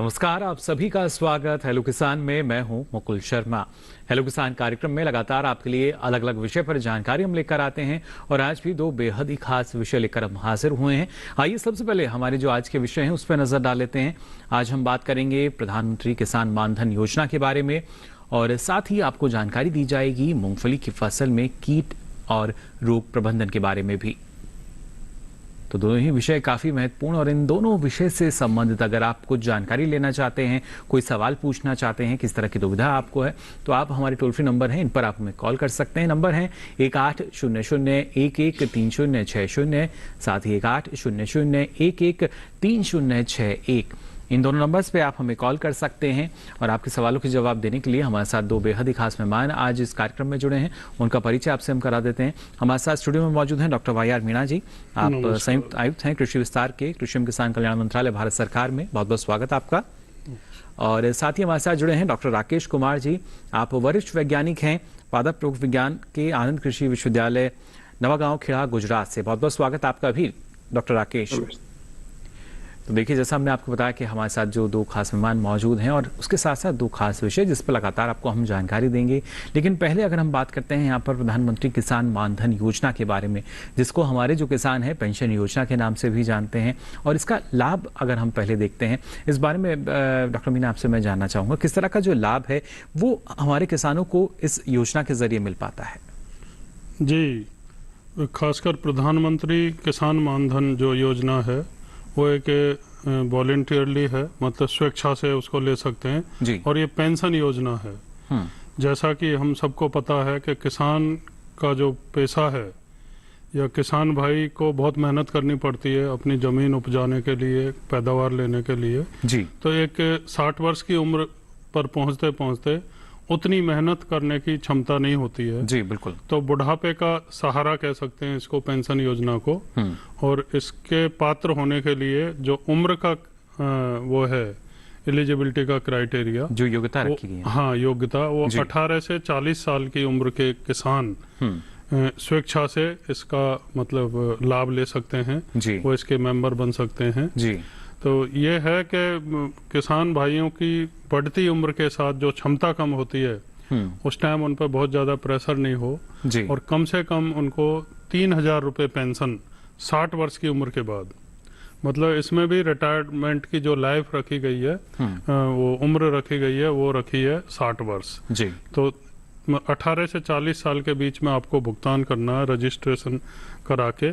नमस्कार, आप सभी का स्वागत हेलो किसान में। मैं हूं मुकुल शर्मा। हेलो किसान कार्यक्रम में लगातार आपके लिए अलग अलग विषय पर जानकारी हम लेकर आते हैं और आज भी दो बेहद ही खास विषय लेकर हम हाजिर हुए हैं। आइए सबसे पहले हमारे जो आज के विषय हैं उस पर नजर डाल लेते हैं। आज हम बात करेंगे प्रधानमंत्री किसान मानधन योजना के बारे में और साथ ही आपको जानकारी दी जाएगी मूंगफली की फसल में कीट और रोग प्रबंधन के बारे में भी। तो दोनों ही विषय काफी महत्वपूर्ण और इन दोनों विषय से संबंधित अगर आप कुछ जानकारी लेना चाहते हैं, कोई सवाल पूछना चाहते हैं, किस तरह की दुविधा आपको है, तो आप हमारे टोल फ्री नंबर हैं, इन पर आप हमें कॉल कर सकते हैं। नंबर है 1800113060, साथ ही 1800113061। इन दोनों नंबर्स पे आप हमें कॉल कर सकते हैं और आपके सवालों के जवाब देने के लिए हमारे साथ दो बेहद ही खास मेहमान आज इस कार्यक्रम में जुड़े हैं। उनका परिचय आपसे हम करा देते हैं। हमारे साथ स्टूडियो में मौजूद हैं डॉक्टर वाई आर मीणा जी। आप संयुक्त आयुक्त हैं कृषि विस्तार के, कृषि एवं किसान कल्याण मंत्रालय, भारत सरकार में। बहुत बहुत स्वागत आपका। और साथ ही हमारे साथ जुड़े हैं डॉक्टर राकेश कुमार जी। आप वरिष्ठ वैज्ञानिक हैं, पादप रोग विज्ञान के आनंद कृषि विश्वविद्यालय, नवागांव, खेड़ा, गुजरात से। बहुत बहुत स्वागत आपका भी डॉक्टर राकेश। तो देखिए, जैसा हमने आपको बताया कि हमारे साथ जो दो खास मेहमान मौजूद हैं और उसके साथ साथ दो खास विषय जिस पर लगातार आपको हम जानकारी देंगे। लेकिन पहले अगर हम बात करते हैं यहाँ पर प्रधानमंत्री किसान मानधन योजना के बारे में, जिसको हमारे जो किसान हैं पेंशन योजना के नाम से भी जानते हैं, और इसका लाभ अगर हम पहले देखते हैं इस बारे में डॉक्टर मीना आपसे मैं जानना चाहूँगा किस तरह का जो लाभ है वो हमारे किसानों को इस योजना के जरिए मिल पाता है। जी, खासकर प्रधानमंत्री किसान मानधन जो योजना है वो एक वॉलेंटियरली है, मतलब स्वेच्छा से उसको ले सकते हैं जी। और ये पेंशन योजना है। जैसा कि हम सबको पता है कि किसान का जो पेशा है या किसान भाई को बहुत मेहनत करनी पड़ती है अपनी जमीन उपजाने के लिए, पैदावार लेने के लिए जी। तो एक 60 वर्ष की उम्र पर पहुंचते पहुंचते उतनी मेहनत करने की क्षमता नहीं होती है जी। बिल्कुल। तो बुढ़ापे का सहारा कह सकते हैं इसको, पेंशन योजना को। और इसके पात्र होने के लिए जो उम्र का वो है एलिजिबिलिटी का क्राइटेरिया, जो योग्यता रखी गई है, हाँ योग्यता, वो 18 से 40 साल की उम्र के किसान स्वेच्छा से इसका मतलब लाभ ले सकते हैं जी। वो इसके मेंबर बन सकते हैं जी। तो ये है कि किसान भाइयों की बढ़ती उम्र के साथ जो क्षमता कम होती है उस टाइम उन पर बहुत ज्यादा प्रेशर नहीं हो जी। और कम से कम उनको 3,000 रुपये पेंशन 60 वर्ष की उम्र के बाद, मतलब इसमें भी रिटायरमेंट की जो लाइफ रखी गई है वो उम्र रखी गई है वो रखी है 60 वर्ष जी। तो 18 से 40 साल के बीच में आपको भुगतान करना है, रजिस्ट्रेशन करा के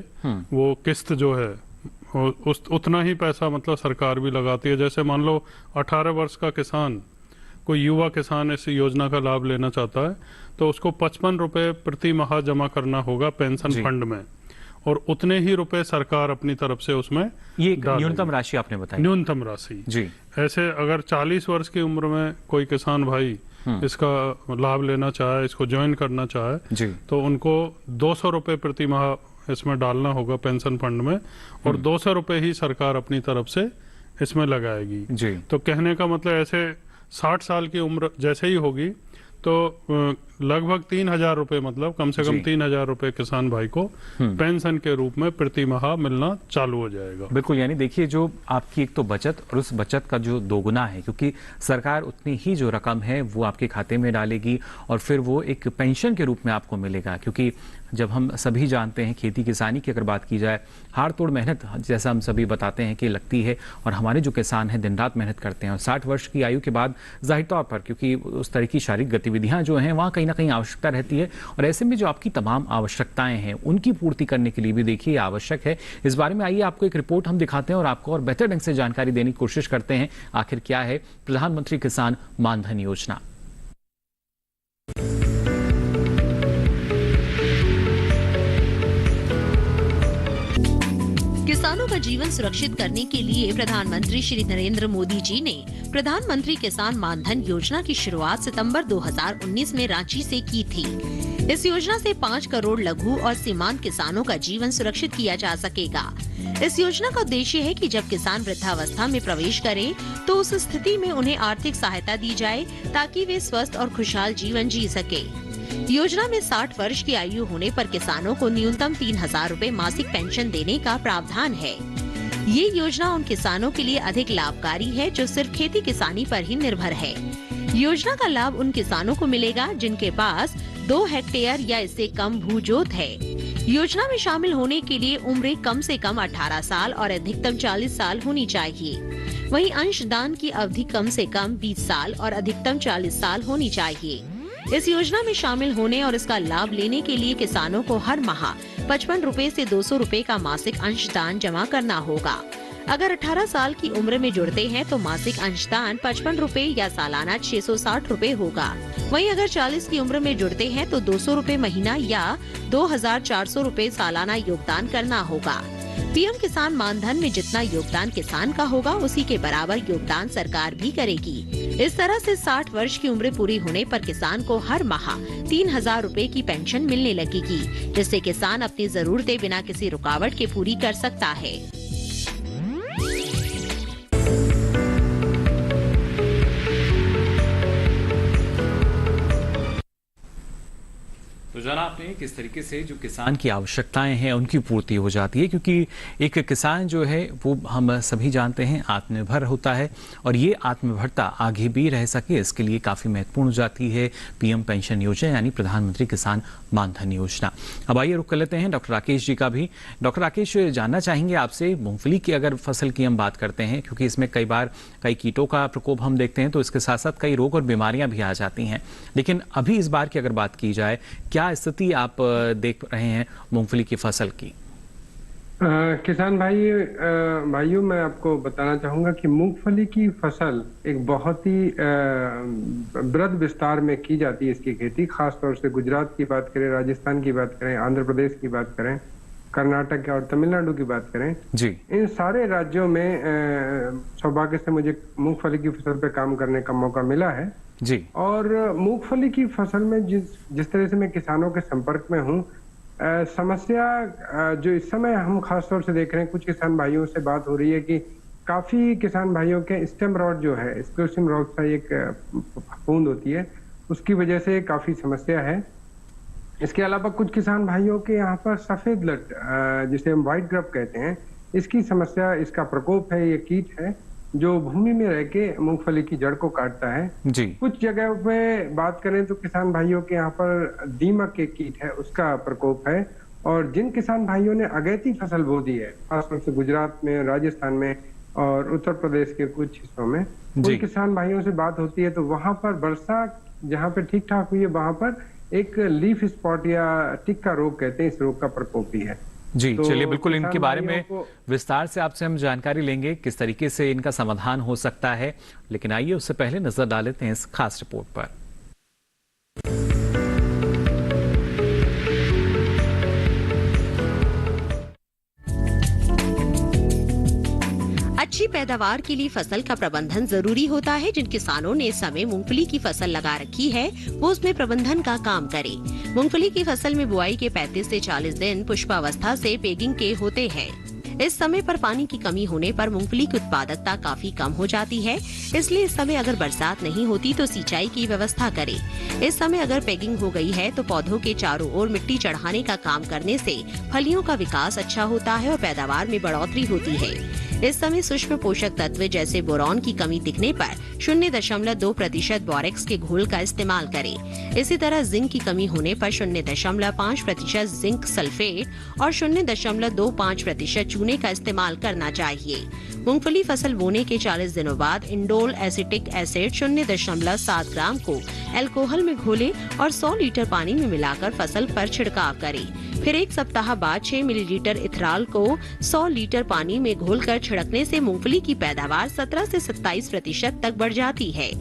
वो किस्त जो है उतना ही पैसा मतलब सरकार भी लगाती है। जैसे मान लो 18 वर्ष का किसान, कोई युवा किसान इस योजना का लाभ लेना चाहता है तो उसको 55 रुपए प्रति माह जमा करना होगा पेंशन फंड में, और उतने ही रुपए सरकार अपनी तरफ से उसमें ये न्यूनतम राशि आपने बताई, न्यूनतम राशि जी। ऐसे अगर 40 वर्ष की उम्र में कोई किसान भाई इसका लाभ लेना चाहे, इसको ज्वाइन करना चाहे जी, तो उनको 200 रुपए प्रति माह इसमें डालना होगा पेंशन फंड में, और 200 रुपए ही सरकार अपनी तरफ से इसमें लगाएगी जी। तो कहने का मतलब ऐसे 60 साल की उम्र जैसे ही होगी तो लगभग 3,000 रुपए, मतलब कम से कम 3,000 रुपए किसान भाई को पेंशन के रूप में प्रति माह मिलना चालू हो जाएगा। बिल्कुल, यानी देखिए जो आपकी एक तो बचत और उस बचत का जो दोगुना है, क्योंकि सरकार उतनी ही जो रकम है वो आपके खाते में डालेगी और फिर वो एक पेंशन के रूप में आपको मिलेगा। क्योंकि जब हम सभी जानते हैं खेती किसानी की अगर बात की जाए, हाड़ तोड़ मेहनत जैसा हम सभी बताते हैं कि लगती है, और हमारे जो किसान हैं दिन रात मेहनत करते हैं, और 60 वर्ष की आयु के बाद जाहिर तौर पर क्योंकि उस तरह की शारीरिक गतिविधियां जो हैं वहाँ कहीं ना कहीं आवश्यकता रहती है, और ऐसे में जो आपकी तमाम आवश्यकताएं हैं उनकी पूर्ति करने के लिए भी देखिए आवश्यक है। इस बारे में आइए आपको एक रिपोर्ट हम दिखाते हैं और आपको और बेहतर ढंग से जानकारी देने की कोशिश करते हैं आखिर क्या है प्रधानमंत्री किसान मानधन योजना। किसानों का जीवन सुरक्षित करने के लिए प्रधानमंत्री श्री नरेंद्र मोदी जी ने प्रधानमंत्री किसान मानधन योजना की शुरुआत सितंबर 2019 में रांची से की थी। इस योजना से 5 करोड़ लघु और सीमांत किसानों का जीवन सुरक्षित किया जा सकेगा। इस योजना का उद्देश्य है कि जब किसान वृद्धावस्था में प्रवेश करे तो उस स्थिति में उन्हें आर्थिक सहायता दी जाए ताकि वे स्वस्थ और खुशहाल जीवन जी सके। योजना में 60 वर्ष की आयु होने पर किसानों को न्यूनतम 3,000 रुपए मासिक पेंशन देने का प्रावधान है। ये योजना उन किसानों के लिए अधिक लाभकारी है जो सिर्फ खेती किसानी पर ही निर्भर है। योजना का लाभ उन किसानों को मिलेगा जिनके पास 2 हेक्टेयर या इससे कम भूजोत है। योजना में शामिल होने के लिए उम्र कम से कम 18 साल और अधिकतम 40 साल होनी चाहिए। वहीं अंशदान की अवधि कम से कम 20 साल और अधिकतम 40 साल होनी चाहिए। इस योजना में शामिल होने और इसका लाभ लेने के लिए किसानों को हर माह 55 रुपए से 200 रुपए का मासिक अंशदान जमा करना होगा। अगर 18 साल की उम्र में जुड़ते हैं तो मासिक अंशदान 55 रुपए या सालाना 660 रुपए होगा। वहीं अगर 40 की उम्र में जुड़ते हैं तो 200 रुपए महीना या 2400 रुपए सालाना योगदान करना होगा। पीएम किसान मानधन में जितना योगदान किसान का होगा उसी के बराबर योगदान सरकार भी करेगी। इस तरह से 60 वर्ष की उम्र पूरी होने पर किसान को हर माह 3000 रुपए की पेंशन मिलने लगेगी, जिससे किसान अपनी जरूरतें बिना किसी रुकावट के पूरी कर सकता है। तो जाना आपने किस तरीके से जो किसान की आवश्यकताएं हैं उनकी पूर्ति हो जाती है, क्योंकि एक किसान जो है वो हम सभी जानते हैं आत्मनिर्भर होता है और ये आत्मनिर्भरता आगे भी रह सके इसके लिए काफ़ी महत्वपूर्ण हो जाती है पीएम पेंशन योजना यानी प्रधानमंत्री किसान मानधन योजना। अब आइए रुक कर लेते हैं डॉक्टर राकेश जी का भी। डॉक्टर राकेश, जानना चाहेंगे आपसे मूंगफली की अगर फसल की हम बात करते हैं, क्योंकि इसमें कई बार कई कीटों का प्रकोप हम देखते हैं तो इसके साथ साथ कई रोग और बीमारियां भी आ जाती हैं, लेकिन अभी इस बार की अगर बात की जाए क्या स्थिति आप देख रहे हैं मूंगफली की फसल की? किसान भाइयों मैं आपको बताना चाहूंगा कि मूंगफली की फसल एक बहुत ही बृहद विस्तार में की जाती है इसकी खेती। खास तौर से गुजरात की बात करें, राजस्थान की बात करें, आंध्र प्रदेश की बात करें, कर्नाटक और तमिलनाडु की बात करें जी, इन सारे राज्यों में सौभाग्य से मुझे मूंगफली की फसल पे काम करने का मौका मिला है जी। और मूंगफली की फसल में जिस तरह से मैं किसानों के संपर्क में हूँ, समस्या जो इस समय हम खास तौर से देख रहे हैं, कुछ किसान भाइयों से बात हो रही है कि काफी किसान भाइयों के स्टेम रॉट जो है, स्क्लेरोसिस रॉट का एक फफूंद होती है, उसकी वजह से काफी समस्या है। इसके अलावा कुछ किसान भाइयों के यहाँ पर सफेद लट जिसे हम व्हाइट ग्रब कहते हैं, इसकी समस्या, इसका प्रकोप है, ये कीट है जो भूमि में रह के मूंगफली की जड़ को काटता है जी। कुछ जगह पे बात करें तो किसान भाइयों के यहाँ पर दीमक के कीट है, उसका प्रकोप है। और जिन किसान भाइयों ने अगैती फसल बो दी है, खासतौर से गुजरात में, राजस्थान में और उत्तर प्रदेश के कुछ हिस्सों में, उन किसान भाइयों से बात होती है तो वहां पर वर्षा जहाँ पे ठीक ठाक हुई है वहां पर एक लीफ स्पॉट या टिक्का रोग कहते हैं, इस रोग का प्रकोप भी है जी। तो चलिए बिल्कुल इनके बारे में विस्तार से आपसे हम जानकारी लेंगे किस तरीके से इनका समाधान हो सकता है, लेकिन आइए उससे पहले नजर डाल लेते हैं इस खास रिपोर्ट पर। अच्छी पैदावार के लिए फसल का प्रबंधन जरूरी होता है। जिन किसानों ने इस समय मूंगफली की फसल लगा रखी है वो उसमें प्रबंधन का काम करें। मूंगफली की फसल में बुआई के 35 से 40 दिन पुष्पावस्था से पेगिंग के होते हैं। इस समय पर पानी की कमी होने पर मूंगफली की उत्पादकता काफी कम हो जाती है, इसलिए इस समय अगर बरसात नहीं होती तो सिंचाई की व्यवस्था करें। इस समय अगर पेगिंग हो गई है तो पौधों के चारों ओर मिट्टी चढ़ाने का काम करने से फलियों का विकास अच्छा होता है और पैदावार में बढ़ोतरी होती है। इस समय सूक्ष्म पोषक तत्व जैसे बोरॉन की कमी दिखने पर 0.2% बोरेक्स के घोल का इस्तेमाल करें। इसी तरह जिंक की कमी होने पर 0.5% जिंक सल्फेट और 0.25% चूने का इस्तेमाल करना चाहिए। मूंगफली फसल बोने के 40 दिनों बाद इंडोल एसिटिक एसिड 0.7 ग्राम को अल्कोहल में घोले और 100 लीटर पानी में मिलाकर फसल पर छिड़काव करें। फिर एक सप्ताह बाद 6 मिलीलीटर इथेनॉल को 100 लीटर पानी में घोलकर छिड़कने से मूंगफली की पैदावार 17 से 27% तक बढ़ जाती है।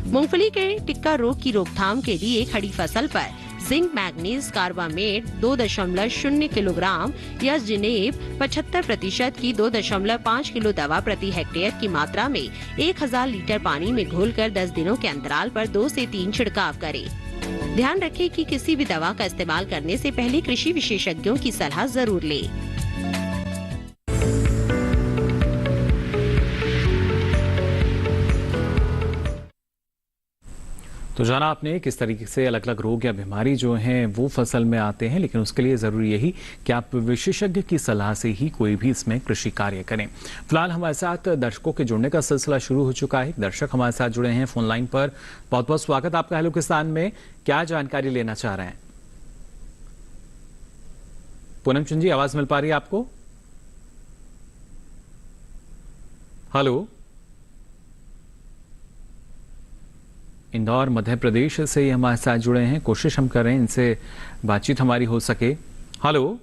मूंगफली के टिक्का रोग की रोकथाम के लिए खड़ी फसल पर जिंक मैग्नीज कार्बामेट 2.0 किलोग्राम या जिनेब 75% की 2.5 किलो दवा प्रति हेक्टेयर की मात्रा में 1000 लीटर पानी में घोलकर 10 दिनों के अंतराल पर 2 से 3 छिड़काव करें। ध्यान रखें कि किसी भी दवा का इस्तेमाल करने से पहले कृषि विशेषज्ञों की सलाह जरूर लें। तो जाना आपने किस तरीके से अलग अलग रोग या बीमारी जो हैं वो फसल में आते हैं, लेकिन उसके लिए ज़रूरी यही कि आप विशेषज्ञ की सलाह से ही कोई भी इसमें कृषि कार्य करें। फिलहाल हमारे साथ दर्शकों के जुड़ने का सिलसिला शुरू हो चुका है। दर्शक हमारे साथ जुड़े हैं फोन लाइन पर। बहुत बहुत स्वागत आपका हेलो किसान में। क्या जानकारी लेना चाह रहे हैं? पूनम चंद जी, आवाज मिल पा रही है आपको? हेलो, इंदौर मध्य प्रदेश से ही हमारे साथ जुड़े हैं। कोशिश हम कर रहे हैं इनसे बातचीत हमारी हो सके। हेलो,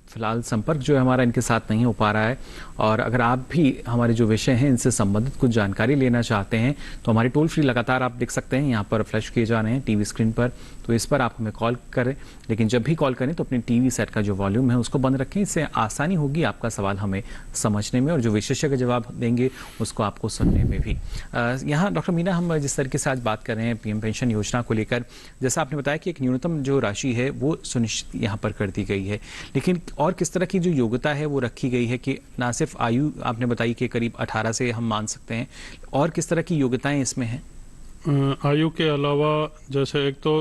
फिलहाल संपर्क जो है हमारा इनके साथ नहीं हो पा रहा है। और अगर आप भी हमारे जो विषय हैं इनसे संबंधित कुछ जानकारी लेना चाहते हैं तो हमारी टोल फ्री लगातार आप देख सकते हैं, यहाँ पर फ्लैश किए जा रहे हैं टीवी स्क्रीन पर, तो इस पर आप हमें कॉल करें। लेकिन जब भी कॉल करें तो अपने टीवी सेट का जो वॉल्यूम है उसको बंद रखें, इससे आसानी होगी आपका सवाल हमें समझने में और जो विशेषज्ञ जवाब देंगे उसको आपको सुनने में भी। यहाँ डॉक्टर मीना, हम जिस तरीके से आज बात कर रहे हैं पीएम पेंशन योजना को लेकर, जैसा आपने बताया कि एक न्यूनतम जो राशि है वो सुनिश्चित यहाँ पर कर दी गई है, लेकिन और किस तरह की जो योग्यता है वो रखी गई है कि ना सिर्फ आयु आपने बताई कि करीब 18 से हम मान सकते हैं, और किस तरह की योग्यताएं इसमें हैं? आयु के अलावा जैसे एक तो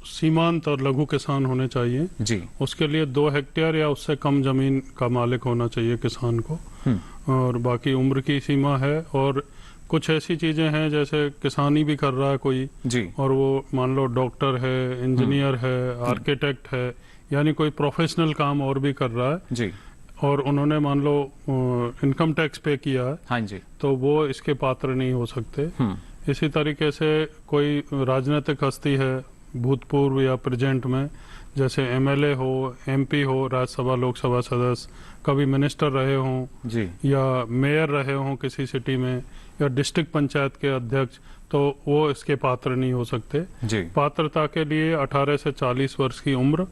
सीमांत और लघु किसान होने चाहिए जी, उसके लिए 2 हेक्टेयर या उससे कम जमीन का मालिक होना चाहिए किसान को, और बाकी उम्र की सीमा है। और कुछ ऐसी चीजें हैं जैसे किसानी भी कर रहा है कोई जी, और वो मान लो डॉक्टर है, इंजीनियर है, आर्किटेक्ट है, यानी कोई प्रोफेशनल काम और भी कर रहा है जी, और उन्होंने मान लो इनकम टैक्स पे किया है, हाँ जी, तो वो इसके पात्र नहीं हो सकते। इसी तरीके से कोई राजनीतिक हस्ती है भूतपूर्व या प्रेजेंट में, जैसे एमएलए हो, एमपी हो, राज्यसभा लोकसभा सदस्य, कभी मिनिस्टर रहे हों जी, या मेयर रहे हों किसी सिटी में, या डिस्ट्रिक्ट पंचायत के अध्यक्ष, तो वो इसके पात्र नहीं हो सकते जी। पात्रता के लिए 18 से 40 वर्ष की उम्र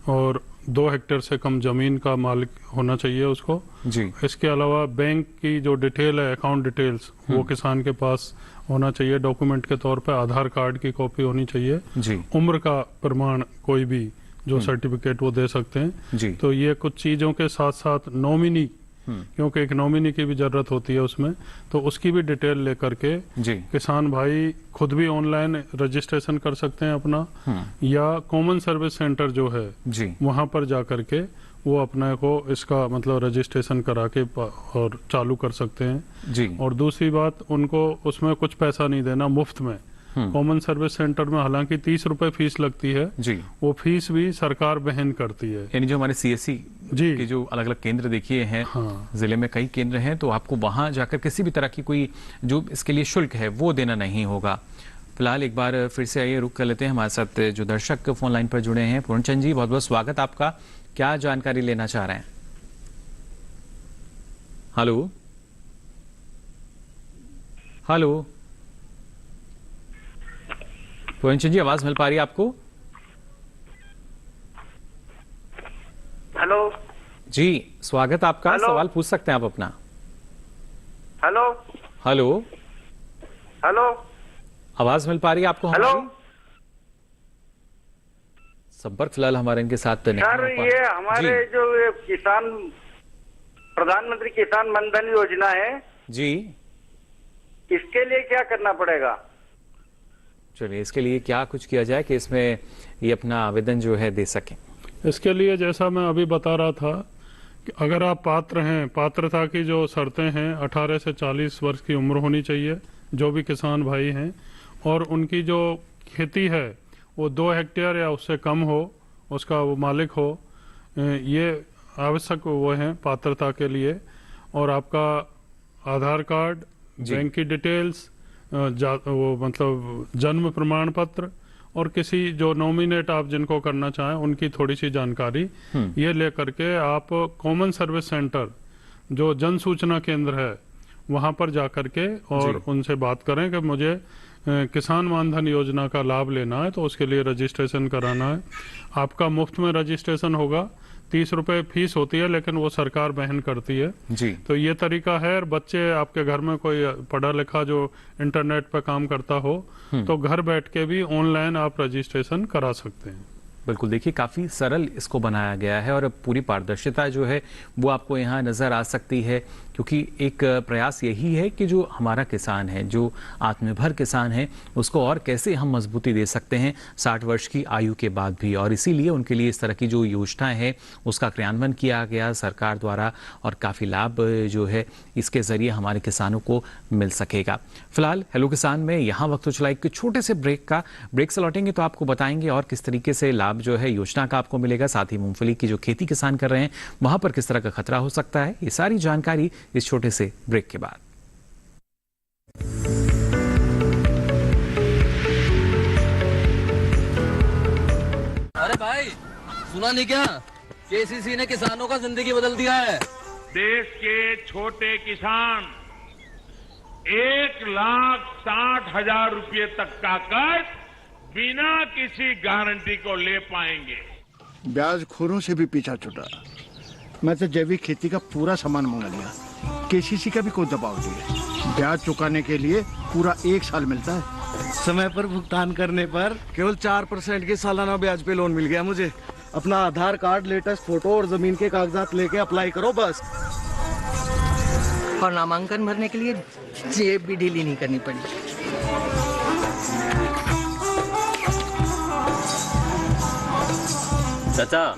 और 2 हेक्टेयर से कम जमीन का मालिक होना चाहिए उसको जी। इसके अलावा बैंक की जो डिटेल है, अकाउंट डिटेल्स, वो किसान के पास होना चाहिए। डॉक्यूमेंट के तौर पे आधार कार्ड की कॉपी होनी चाहिए जी। उम्र का प्रमाण कोई भी जो सर्टिफिकेट वो दे सकते हैं जी। तो ये कुछ चीजों के साथ साथ नॉमिनी, क्योंकि एक नॉमिनी की भी जरूरत होती है उसमें, तो उसकी भी डिटेल लेकर के जी। किसान भाई खुद भी ऑनलाइन रजिस्ट्रेशन कर सकते हैं अपना, या कॉमन सर्विस सेंटर जो है जी। वहां पर जा करके वो अपने को इसका मतलब रजिस्ट्रेशन करा के और चालू कर सकते हैं जी। और दूसरी बात, उनको उसमें कुछ पैसा नहीं देना, मुफ्त में। कॉमन सर्विस सेंटर में हालांकि 30 रुपए फीस लगती है जी, वो फीस भी सरकार वहन करती है। यानी जो हमारे सीएससी जी के जो अलग अलग केंद्र देखिए हैं, हाँ। जिले में कई केंद्र हैं, तो आपको वहां जाकर किसी भी तरह की कोई जो इसके लिए शुल्क है वो देना नहीं होगा। फिलहाल एक बार फिर से आइए रुक कर लेते हैं, हमारे साथ जो दर्शक फोन लाइन पर जुड़े हैं। पूर्णचंद जी, बहुत बहुत स्वागत आपका। क्या जानकारी लेना चाह रहे हैं? हेलो हेलो, पूर्णचंद जी, आवाज मिल पा रही है आपको? हेलो जी, स्वागत आपका। हेलो? सवाल पूछ सकते हैं आप अपना। हेलो हेलो हेलो आवाज मिल पा रही है आपको हेलो हमारी? संपर्क फिलहाल हमारे इनके साथ नहीं सर, हो पा ये रहा। हमारे जी, जो ये किसान प्रधानमंत्री किसान मनधन योजना है, जी, इसके लिए क्या करना पड़ेगा? चलिए इसके लिए क्या कुछ किया जाए कि इसमें ये अपना आवेदन जो है दे सकें? इसके लिए जैसा मैं अभी बता रहा था कि अगर आप पात्र हैं, पात्रता की जो शर्तें हैं, 18 से 40 वर्ष की उम्र होनी चाहिए जो भी किसान भाई हैं, और उनकी जो खेती है वो 2 हेक्टेयर या उससे कम हो, उसका वो मालिक हो, ये आवश्यक वो हैं पात्रता के लिए। और आपका आधार कार्ड, बैंक की डिटेल्स, वो मतलब जन्म प्रमाण पत्र, और किसी जो नॉमिनेट आप जिनको करना चाहें उनकी थोड़ी सी जानकारी ये लेकर के आप कॉमन सर्विस सेंटर जो जन सूचना केंद्र है वहां पर जाकर के और उनसे बात करें कि मुझे किसान मानधन योजना का लाभ लेना है, तो उसके लिए रजिस्ट्रेशन कराना है। आपका मुफ्त में रजिस्ट्रेशन होगा, 30 रुपए फीस होती है लेकिन वो सरकार वहन करती है जी। तो ये तरीका है। और बच्चे आपके घर में कोई पढ़ा लिखा जो इंटरनेट पे काम करता हो तो घर बैठ के भी ऑनलाइन आप रजिस्ट्रेशन करा सकते हैं। बिल्कुल, देखिए काफ़ी सरल इसको बनाया गया है और पूरी पारदर्शिता जो है वो आपको यहाँ नज़र आ सकती है, क्योंकि एक प्रयास यही है कि जो हमारा किसान है, जो आत्मनिर्भर किसान है, उसको और कैसे हम मजबूती दे सकते हैं 60 वर्ष की आयु के बाद भी। और इसीलिए उनके लिए इस तरह की जो योजनाएं है उसका क्रियान्वयन किया गया सरकार द्वारा और काफ़ी लाभ जो है इसके ज़रिए हमारे किसानों को मिल सकेगा। फिलहाल हेलो किसान में यहाँ वक्त तो चला एक छोटे से ब्रेक से लौटेंगे तो आपको बताएंगे और किस तरीके से लाभ जो है योजना का आपको मिलेगा, साथ ही मूंगफली की जो खेती किसान कर रहे हैं वहां पर किस तरह का खतरा हो सकता है। ये सारी जानकारी इस छोटे से ब्रेक के बाद। अरे भाई सुना नहीं क्या, केसीसी ने किसानों का जिंदगी बदल दिया है। देश के छोटे किसान 1,60,000 रुपये तक का कर्ज बिना किसी गारंटी को ले पाएंगे। ब्याज खोरों से भी पीछा छुटा। मैं तो जैविक खेती का पूरा सामान मंगा लिया, केसीसी का भी कोई दबाव नहीं है। ब्याज चुकाने के लिए पूरा 1 साल मिलता है। समय पर भुगतान करने पर केवल 4% के सालाना ब्याज पे लोन मिल गया मुझे। अपना आधार कार्ड, लेटेस्ट फोटो और जमीन के कागजात लेके अप्लाई करो बस। और नामांकन भरने के लिए जेब भी ढीली नहीं करनी पड़ी। चाचा,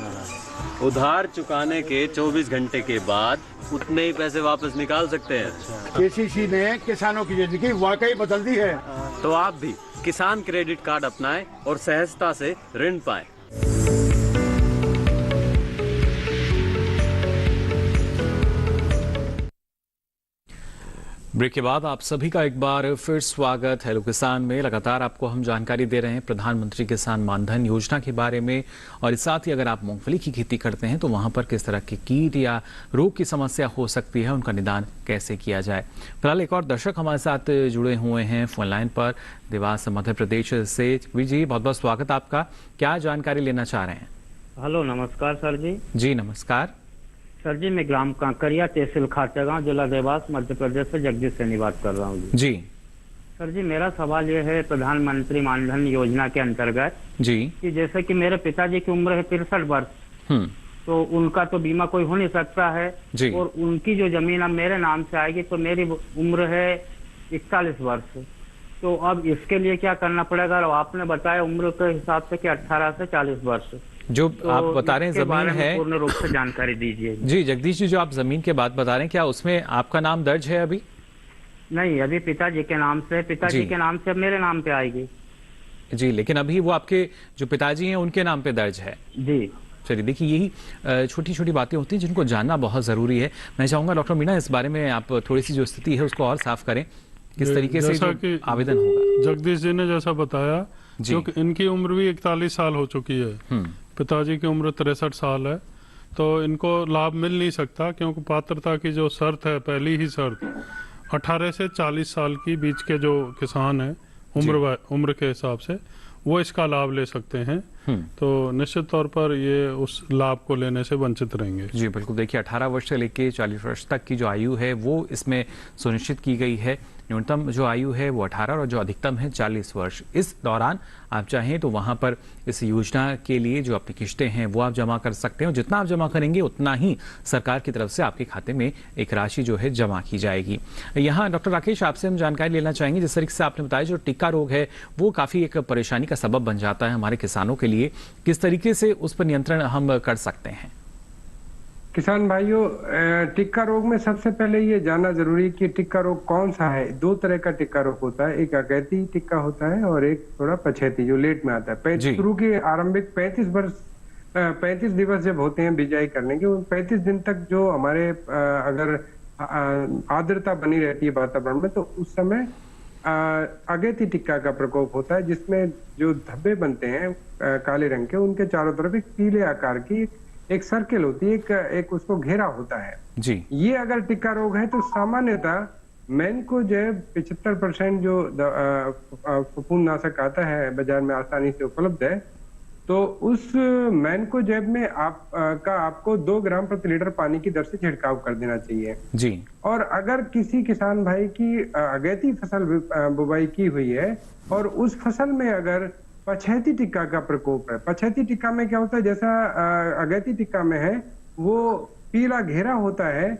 उधार चुकाने के 24 घंटे के बाद उतने ही पैसे वापस निकाल सकते हैं। केसीसी ने किसानों की जिंदगी वाकई बदल दी है। तो आप भी किसान क्रेडिट कार्ड अपनाएं और सहजता से ऋण पाएं। ब्रेक के बाद आप सभी का एक बार फिर स्वागत हेलो किसान में। लगातार आपको हम जानकारी दे रहे हैं प्रधानमंत्री किसान मानधन योजना के बारे में, और इस साथ ही अगर आप मूंगफली की खेती करते हैं तो वहां पर किस तरह के कीट या रोग की समस्या हो सकती है, उनका निदान कैसे किया जाए। फिलहाल एक और दर्शक हमारे साथ जुड़े हुए हैं फोन लाइन पर, देवास मध्य प्रदेश से। जी बहुत बहुत स्वागत आपका, क्या जानकारी लेना चाह रहे हैं? हेलो नमस्कार सर जी। जी नमस्कार सर जी, मैं ग्राम कांकरिया तहसील खाचागांव जिला देवास मध्य प्रदेश से जगदीश सैनी बात कर रहा हूँ जी। सर जी, मेरा सवाल ये है प्रधानमंत्री मानधन योजना के अंतर्गत जी कि जैसे कि मेरे पिताजी की उम्र है 63 वर्ष, तो उनका तो बीमा कोई हो नहीं सकता है जी। और उनकी जो जमीन अब मेरे नाम से आएगी तो मेरी उम्र है 41 वर्ष, तो अब इसके लिए क्या करना पड़ेगा? और आपने बताया उम्र के हिसाब से कि 18 से 40 वर्ष जो तो आप बता रहे हैं जमीन है, पूर्ण रूप से जानकारी दीजिए। जी जगदीश जी, जो आप जमीन की बात बता रहे हैं क्या उसमें आपका नाम दर्ज है अभी? नहीं, अभी पिताजी के नाम से, पिताजी के नाम से अब मेरे नाम पे आएगी जी, लेकिन अभी वो आपके जो पिताजी हैं उनके नाम पे दर्ज है जी। चलिए देखिए, यही छोटी छोटी बातें होती हैं जिनको जानना बहुत जरूरी है। मैं चाहूंगा डॉक्टर मीणा इस बारे में आप थोड़ी सी जो स्थिति है उसको और साफ करें, किस तरीके से आवेदन होगा। जगदीश जी ने जैसा बताया, क्योंकि इनकी उम्र भी 41 साल हो चुकी है, पिताजी की उम्र 63 साल है, तो इनको लाभ मिल नहीं सकता, क्योंकि पात्रता की जो शर्त है, पहली ही शर्त 18 से 40 साल की बीच के जो किसान है उम्र के हिसाब से वो इसका लाभ ले सकते हैं। तो निश्चित तौर पर ये उस लाभ को लेने से वंचित रहेंगे। जी बिल्कुल, देखिए 18 वर्ष से लेके 40 वर्ष तक की जो आयु है वो इसमें सुनिश्चित की गई है। न्यूनतम जो आयु है वो 18 और जो अधिकतम है 40 वर्ष। इस दौरान आप चाहें तो वहां पर इस योजना के लिए जो आपकी किस्तें हैं वो आप जमा कर सकते हैं, और जितना आप जमा करेंगे उतना ही सरकार की तरफ से आपके खाते में एक राशि जो है जमा की जाएगी। यहाँ डॉक्टर राकेश, आपसे हम जानकारी लेना चाहेंगे, जिस तरीके से आपने बताया जो टिक्का रोग है वो काफी एक परेशानी का सबब बन जाता है हमारे किसानों के लिए, किस तरीके से उस पर नियंत्रण हम कर सकते हैं? किसान भाइयों, टिक्का रोग में सबसे पहले ये जानना जरूरी है कि टिक्का रोग कौन सा है। 2 तरह का टिक्का रोग होता है, एक अगैती टिक्का होता है और एक थोड़ा पछेती जो लेट में आता है। शुरू के आरंभिक 35 दिवस जब होते हैं बिजाई करने के, उन 35 दिन तक जो हमारे अगर आर्द्रता बनी रहती है वातावरण में, तो उस समय अगैती टिक्का का प्रकोप होता है, जिसमें जो धब्बे बनते हैं काले रंग के, उनके चारों तरफ एक पीले आकार की एक सर्किल होती है, एक उसको घेरा होता है जी। ये अगर टिक्का रोग है तो सामान्यतः मैनकोजेब 75% जो फफूंदनाशक आता है बाजार में आसानी से उपलब्ध है, तो उस मैनकोजेब में आपको 2 ग्राम प्रति लीटर पानी की दर से छिड़काव कर देना चाहिए जी। और अगर किसी किसान भाई की अगैती फसल बुवाई की हुई है और उस फसल में अगर पछैती टिक्का का प्रकोप है। पछैती टिक्का में क्या होता है, जैसा अगैती टिक्का में है वो पीला घेरा होता है,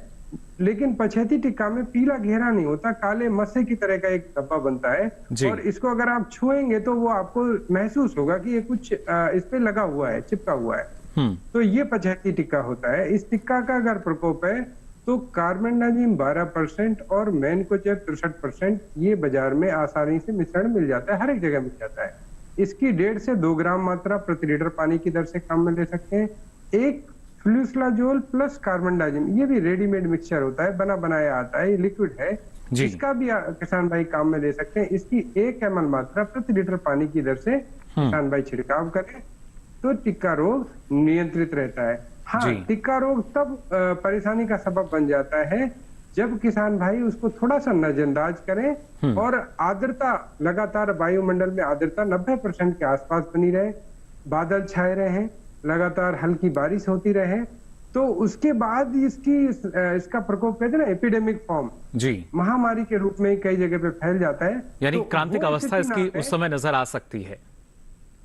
लेकिन पछैती टिक्का में पीला घेरा नहीं होता, काले मस्से की तरह का एक धब्बा बनता है और इसको अगर आप छुएंगे तो वो आपको महसूस होगा कि ये कुछ इस पे लगा हुआ है, चिपका हुआ है। तो ये पछैती टिक्का होता है। इस टिक्का का अगर प्रकोप है तो कार्बेंडाजिम 12% और मैनकोजेब 63% ये बाजार में आसानी से मिश्रण मिल जाता है, हर एक जगह मिल जाता है। इसकी 1.5 से 2 ग्राम मात्रा प्रति लीटर पानी की दर से काम में ले सकते हैं। एक फ्लूसलाजोल प्लस कार्बेंडाजिम, ये भी रेडीमेड मिक्सचर होता है, बना बनाया आता है, ये लिक्विड है, इसका भी किसान भाई काम में ले सकते हैं। इसकी 1 ml मात्रा प्रति लीटर पानी की दर से किसान भाई छिड़काव करें तो टिक्का रोग नियंत्रित रहता है। हाँ, टिक्का रोग तब परेशानी का सबब बन जाता है जब किसान भाई उसको थोड़ा सा नजरअंदाज करें और आर्द्रता लगातार वायुमंडल में आर्द्रता 90% के आसपास बनी रहे, बादल छाए रहे, लगातार हल्की बारिश होती रहे, तो उसके बाद इसका प्रकोप कहते हैं ना एपिडेमिक फॉर्म, महामारी के रूप में कई जगह पे फैल जाता है। यानी तो क्रांतिक अवस्था इसकी उस समय नजर आ सकती है।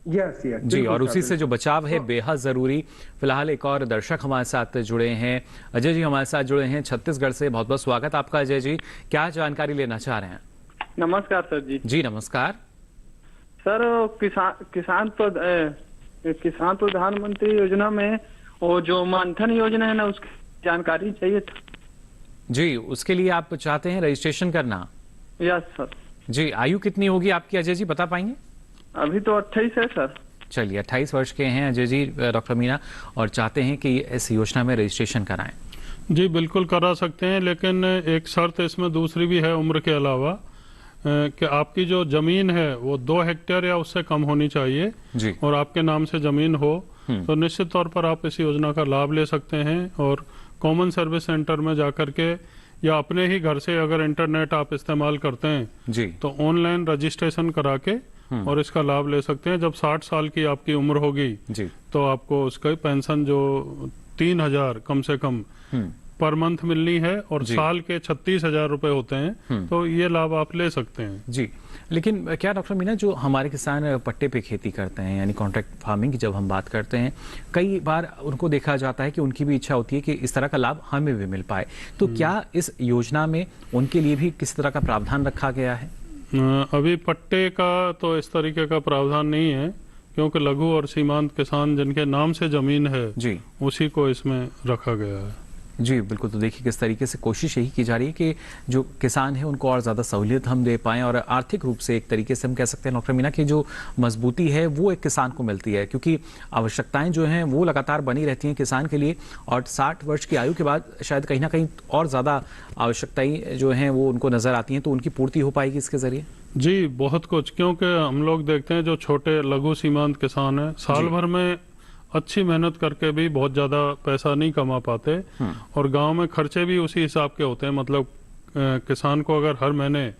यस जी, और उसी से जो बचाव है बेहद जरूरी। फिलहाल एक और दर्शक हमारे साथ जुड़े हैं, अजय जी हमारे साथ जुड़े हैं छत्तीसगढ़ से। बहुत बहुत स्वागत आपका अजय जी, क्या जानकारी लेना चाह रहे हैं? नमस्कार सर जी। जी नमस्कार सर। किसान प्रधानमंत्री योजना में वो जो मानधन योजना है ना, उसकी जानकारी चाहिए था। जी, उसके लिए आप चाहते हैं रजिस्ट्रेशन करना? Yes sir. जी, आयु कितनी होगी आपकी अजय जी, बता पाएंगे? अभी तो 28 है सर। चलिए, 28 वर्ष के हैं अजय जी, डॉक्टर मीना, और चाहते हैं कि इस योजना में रजिस्ट्रेशन कराएं। जी बिल्कुल करा सकते हैं, लेकिन एक शर्त इसमें दूसरी भी है उम्र के अलावा, कि आपकी जो जमीन है वो 2 हेक्टेयर या उससे कम होनी चाहिए जी। और आपके नाम से जमीन हो तो निश्चित तौर पर आप इस योजना का लाभ ले सकते हैं। और कॉमन सर्विस सेंटर में जाकर के या अपने ही घर से अगर इंटरनेट आप इस्तेमाल करते हैं जी, तो ऑनलाइन रजिस्ट्रेशन करा के और इसका लाभ ले सकते हैं। जब 60 साल की आपकी उम्र होगी जी, तो आपको उसका पेंशन जो 3000 कम से कम पर मंथ मिलनी है और साल के 36,000 रुपए होते हैं, तो ये लाभ आप ले सकते हैं। जी, लेकिन क्या डॉक्टर मीना, जो हमारे किसान पट्टे पे खेती करते हैं यानी कॉन्ट्रैक्ट फार्मिंग की जब हम बात करते हैं, कई बार उनको देखा जाता है कि उनकी भी इच्छा होती है कि इस तरह का लाभ हमें भी मिल पाए, तो क्या इस योजना में उनके लिए भी किस तरह का प्रावधान रखा गया है? अभी पट्टे का तो इस तरीके का प्रावधान नहीं है, क्योंकि लघु और सीमांत किसान जिनके नाम से जमीन है जी, उसी को इसमें रखा गया है। जी बिल्कुल। तो देखिए किस तरीके से कोशिश यही की जा रही है कि जो किसान है उनको और ज़्यादा सहूलियत हम दे पाएं, और आर्थिक रूप से एक तरीके से हम कह सकते हैं डॉक्टर मीना की जो मजबूती है वो एक किसान को मिलती है, क्योंकि आवश्यकताएं जो हैं वो लगातार बनी रहती हैं किसान के लिए, और 60 वर्ष की आयु के बाद शायद कहीं ना कहीं और ज़्यादा आवश्यकताएं जो हैं वो उनको नज़र आती हैं, तो उनकी पूर्ति हो पाएगी इसके ज़रिए। जी बहुत कुछ, क्योंकि हम लोग देखते हैं जो छोटे लघु सीमांत किसान हैं साल भर में अच्छी मेहनत करके भी बहुत ज्यादा पैसा नहीं कमा पाते, और गांव में खर्चे भी उसी हिसाब के होते हैं। मतलब किसान को अगर हर महीने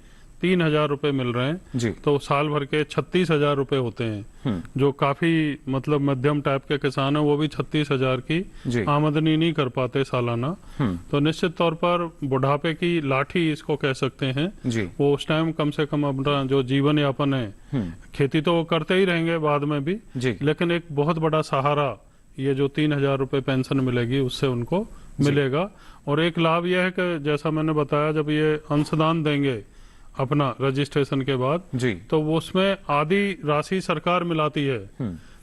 3,000 रुपए मिल रहे हैं तो साल भर के 36,000 रुपए होते हैं। जो काफी मतलब मध्यम टाइप के किसान है वो भी 36,000 की आमदनी नहीं कर पाते सालाना। तो निश्चित तौर पर बुढ़ापे की लाठी इसको कह सकते हैं, वो उस टाइम कम से कम अपना जो जीवन यापन है, खेती तो वो करते ही रहेंगे बाद में भी, लेकिन एक बहुत बड़ा सहारा ये जो 3,000 रुपए पेंशन मिलेगी उससे उनको मिलेगा। और एक लाभ यह है कि जैसा मैंने बताया, जब ये अंशदान देंगे अपना रजिस्ट्रेशन के बाद तो वो उसमें आधी राशि सरकार मिलाती है,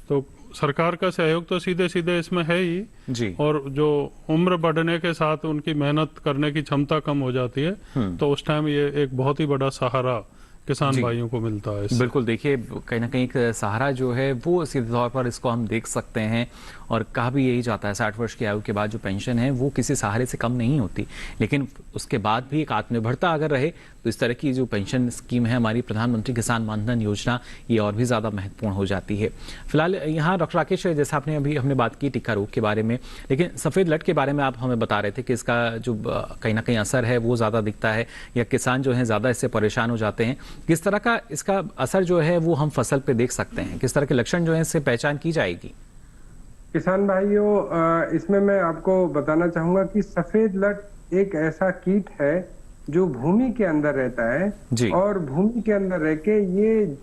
तो सरकार का सहयोग तो सीधे सीधे इसमें है ही, और जो उम्र बढ़ने के साथ उनकी मेहनत करने की क्षमता कम हो जाती है, तो उस टाइम ये एक बहुत ही बड़ा सहारा किसान भाइयों को मिलता है। बिल्कुल, देखिए कहीं ना कहीं एक सहारा जो है वो सीधे तौर पर इसको हम देख सकते हैं, और कहा भी यही जाता है 60 वर्ष की आयु के बाद जो पेंशन है वो किसी सहारे से कम नहीं होती, लेकिन उसके बाद भी एक आत्मनिर्भरता अगर रहे तो इस तरह की जो पेंशन स्कीम है हमारी प्रधानमंत्री किसान मानधन योजना, ये और भी ज़्यादा महत्वपूर्ण हो जाती है। फिलहाल यहाँ डॉक्टर राकेश, जैसा आपने अभी हमने बात की टिक्का रोग के बारे में, लेकिन सफ़ेद लट के बारे में आप हमें बता रहे थे कि इसका जो कहीं ना कहीं असर है वो ज़्यादा दिखता है, या किसान जो है ज़्यादा इससे परेशान हो जाते हैं। किस तरह का इसका असर जो है वो हम फसल पे देख सकते हैं, किस तरह के लक्षण जो है इससे पहचान की जाएगी? किसान भाइयों, इसमें मैं आपको बताना चाहूंगा कि सफेद लट एक ऐसा कीट है जो भूमि के अंदर रहता है और भूमि के अंदर रह के ये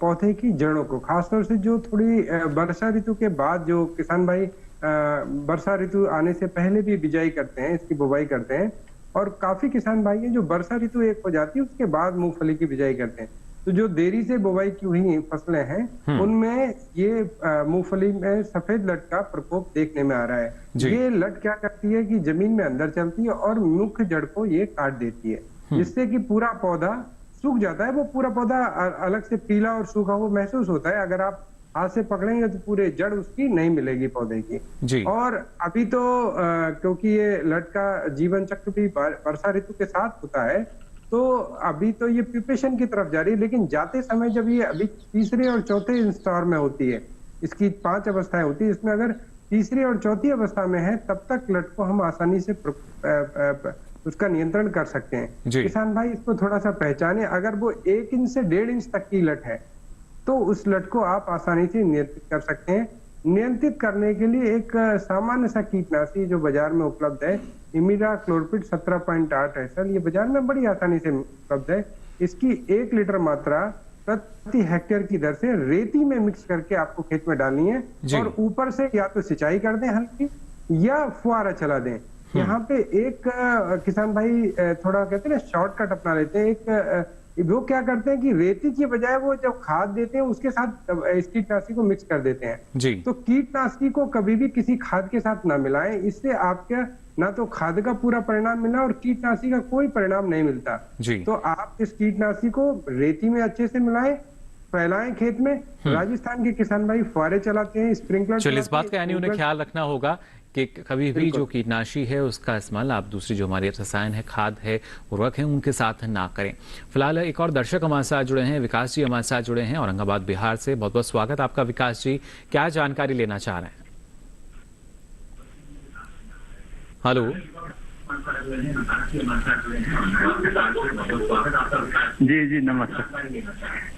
पौधे की जड़ों को, खासतौर से जो थोड़ी वर्षा ऋतु के बाद जो किसान भाई वर्षा ऋतु आने से पहले भी बिजाई करते हैं, इसकी बुवाई करते हैं, और काफी किसान भाई हैं जो वर्षा ऋतु एक हो जाती है उसके बाद मूंगफली की बिजाई करते हैं। तो जो देरी से बुवाई की हुई फसलें हैं उनमें ये मूंगफली में सफेद लट का प्रकोप देखने में आ रहा है। ये लट क्या करती है कि जमीन में अंदर चलती है और मुख्य जड़ को ये काट देती है, जिससे कि पूरा पौधा सूख जाता है। वो पूरा पौधा अलग से पीला और सूखा हुआ महसूस होता है। अगर आप हाथ से पकड़ेंगे तो पूरे जड़ उसकी नहीं मिलेगी पौधे की। और अभी तो क्योंकि ये लट का जीवन चक्र भी वर्षा ऋतु के साथ होता है, तो अभी तो ये प्यूपेशन की तरफ जा रही है, लेकिन जाते समय जब ये अभी तीसरे और चौथे स्तर में होती है, इसकी 5 अवस्थाएं होती है, इसमें अगर तीसरी और चौथी अवस्था में है तब तक लट को हम आसानी से उसका नियंत्रण कर सकते हैं। किसान भाई इसको थोड़ा सा पहचाने। अगर वो 1 इंच से 1.5 इंच तक की लट है तो उस लट को आप आसानी से नियंत्रित कर सकते हैं। नियंत्रित करने के लिए एक सामान्य सा कीटनाशी जो बाजार में उपलब्ध है, इमिडाक्लोपिड 17.8 SL, ये बाजार में बड़ी आसानी से उपलब्ध है। इसकी 1 लीटर मात्रा प्रति हेक्टेयर की दर से रेती में मिक्स करके आपको खेत में डालनी है और ऊपर से या तो सिंचाई कर दें हल्की या फुहारा चला दें। यहाँ पे एक किसान भाई थोड़ा कहते हैं ना शॉर्टकट अपना लेते हैं। एक वो क्या करते हैं कि रेती की बजाय वो जब खाद देते हैं उसके साथ इस कीटनाशी को मिक्स कर देते हैं। तो कीटनाशी को कभी भी किसी खाद के साथ ना मिलाएं, इससे आपके ना तो खाद का पूरा परिणाम मिला और कीटनाशी का कोई परिणाम नहीं मिलता। तो आप इस कीटनाशी को रेती में अच्छे से मिलाएं, फैलाएं खेत में। राजस्थान के किसान भाई फुहारे चलाते हैं, स्प्रिंकलर। चलिए, इस बात का यानी उन्हें ख्याल रखना होगा कि कभी भी जो कीटनाशी है उसका इस्तेमाल आप दूसरी जो हमारे रसायन है, खाद है, उर्वरक है, उनके साथ ना करें। फिलहाल एक और दर्शक हमारे साथ जुड़े हैं, विकास जी हमारे साथ जुड़े हैं औरंगाबाद बिहार से। बहुत बहुत स्वागत आपका विकास जी, क्या जानकारी लेना चाह रहे हैं? हेलो जी नमस्कार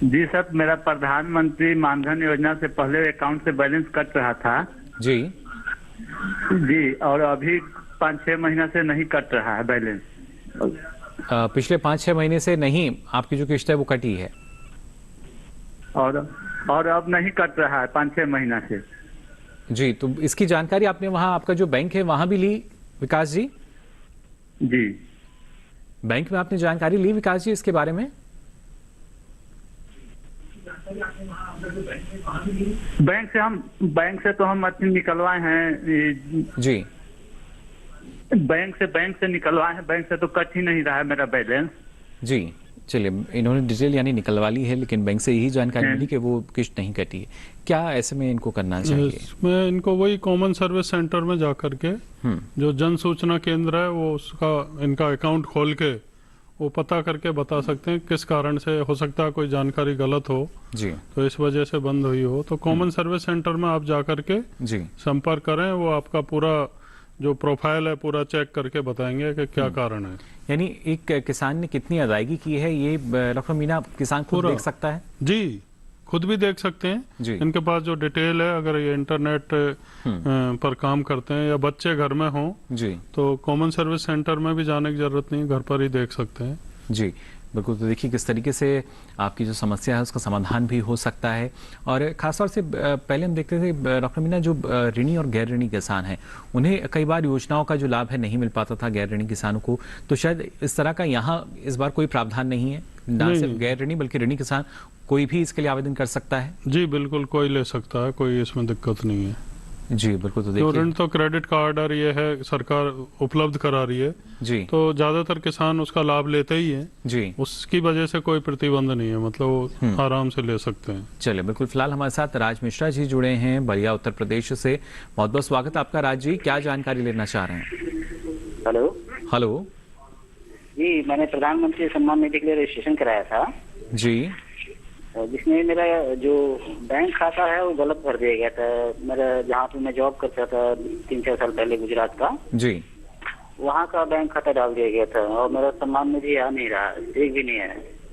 जी सर, मेरा प्रधानमंत्री मानधन योजना से पहले अकाउंट से बैलेंस कट रहा था जी, और अभी 5-6 महीना से नहीं कट रहा है बैलेंस। पिछले 5-6 महीने से नहीं, आपकी जो किस्त है वो कटी है और अब नहीं कट रहा है 5-6 महीना से जी। तो इसकी जानकारी आपने वहां आपका जो बैंक है वहां भी ली विकास जी? जी, बैंक में आपने जानकारी ली विकास जी इसके बारे में? बैंक से तो हम निकलवाए हैं जी, बैंक से निकलवाए हैं, बैंक से तो कट ही नहीं रहा है मेरा बैलेंस जी। चलिए, इन्होंने डिटेल यानी निकलवा ली है, लेकिन बैंक से यही जानकारी मिली कि वो किस्त नहीं कटी है। क्या ऐसे में इनको करना चाहिए? इसमें इनको वही कॉमन सर्विस सेंटर में जाकर के जो जन सूचना केंद्र है वो उसका इनका अकाउंट खोल के वो पता करके बता सकते हैं किस कारण से। हो सकता है कोई जानकारी गलत हो जी, तो इस वजह से बंद हुई हो। तो कॉमन सर्विस सेंटर में आप जाकर के जी संपर्क करें, वो आपका पूरा जो प्रोफाइल है पूरा चेक करके बताएंगे कि क्या कारण है। यानी एक किसान ने कितनी अदायगी की है ये डॉक्टर मीना किसान खुद देख सकता है? जी, खुद भी देख सकते हैं जी। इनके पास जो डिटेल है, अगर ये इंटरनेट पर काम करते हैं या बच्चे घर में हों जी, तो कॉमन सर्विस सेंटर में भी जाने की जरूरत नहीं, घर पर ही देख सकते हैं जी। बिल्कुल, तो देखिए किस तरीके से आपकी जो समस्या है उसका समाधान भी हो सकता है। और खासतौर से पहले हम देखते थे डॉक्टर मीना, जो ऋणी और गैर ऋणी किसान हैं उन्हें कई बार योजनाओं का जो लाभ है नहीं मिल पाता था गैर ऋणी किसानों को, तो शायद इस तरह का यहाँ इस बार कोई प्रावधान नहीं है, ना सिर्फ गैर ऋणी बल्कि ऋणी किसान कोई भी इसके लिए आवेदन कर सकता है? जी बिल्कुल, कोई ले सकता है, कोई इसमें दिक्कत नहीं है जी। बिल्कुल, तो देखिए ऋण तो क्रेडिट कार्ड और ये है सरकार उपलब्ध करा रही है जी, तो ज्यादातर किसान उसका लाभ लेते ही हैं जी, उसकी वजह से कोई प्रतिबंध नहीं है, मतलब वो आराम से ले सकते हैं। चलिए, बिल्कुल। फिलहाल हमारे साथ राज मिश्रा जी जुड़े हैं बलिया उत्तर प्रदेश से। बहुत बहुत स्वागत आपका राज जी, क्या जानकारी लेना चाह रहे हैं? हेलो जी, मैंने प्रधानमंत्री सम्मान निधि के लिए रजिस्ट्रेशन कराया था जी, जिसमें मेरा जो बैंक खाता है वो गलत भर दिया गया था। मेरा जहाँ पे मैं जॉब करता था 3-4 साल पहले गुजरात का जी, वहाँ का बैंक खाता डाल दिया गया था और मेरा सम्मान निधि आ नहीं रहा, एक भी नहीं है।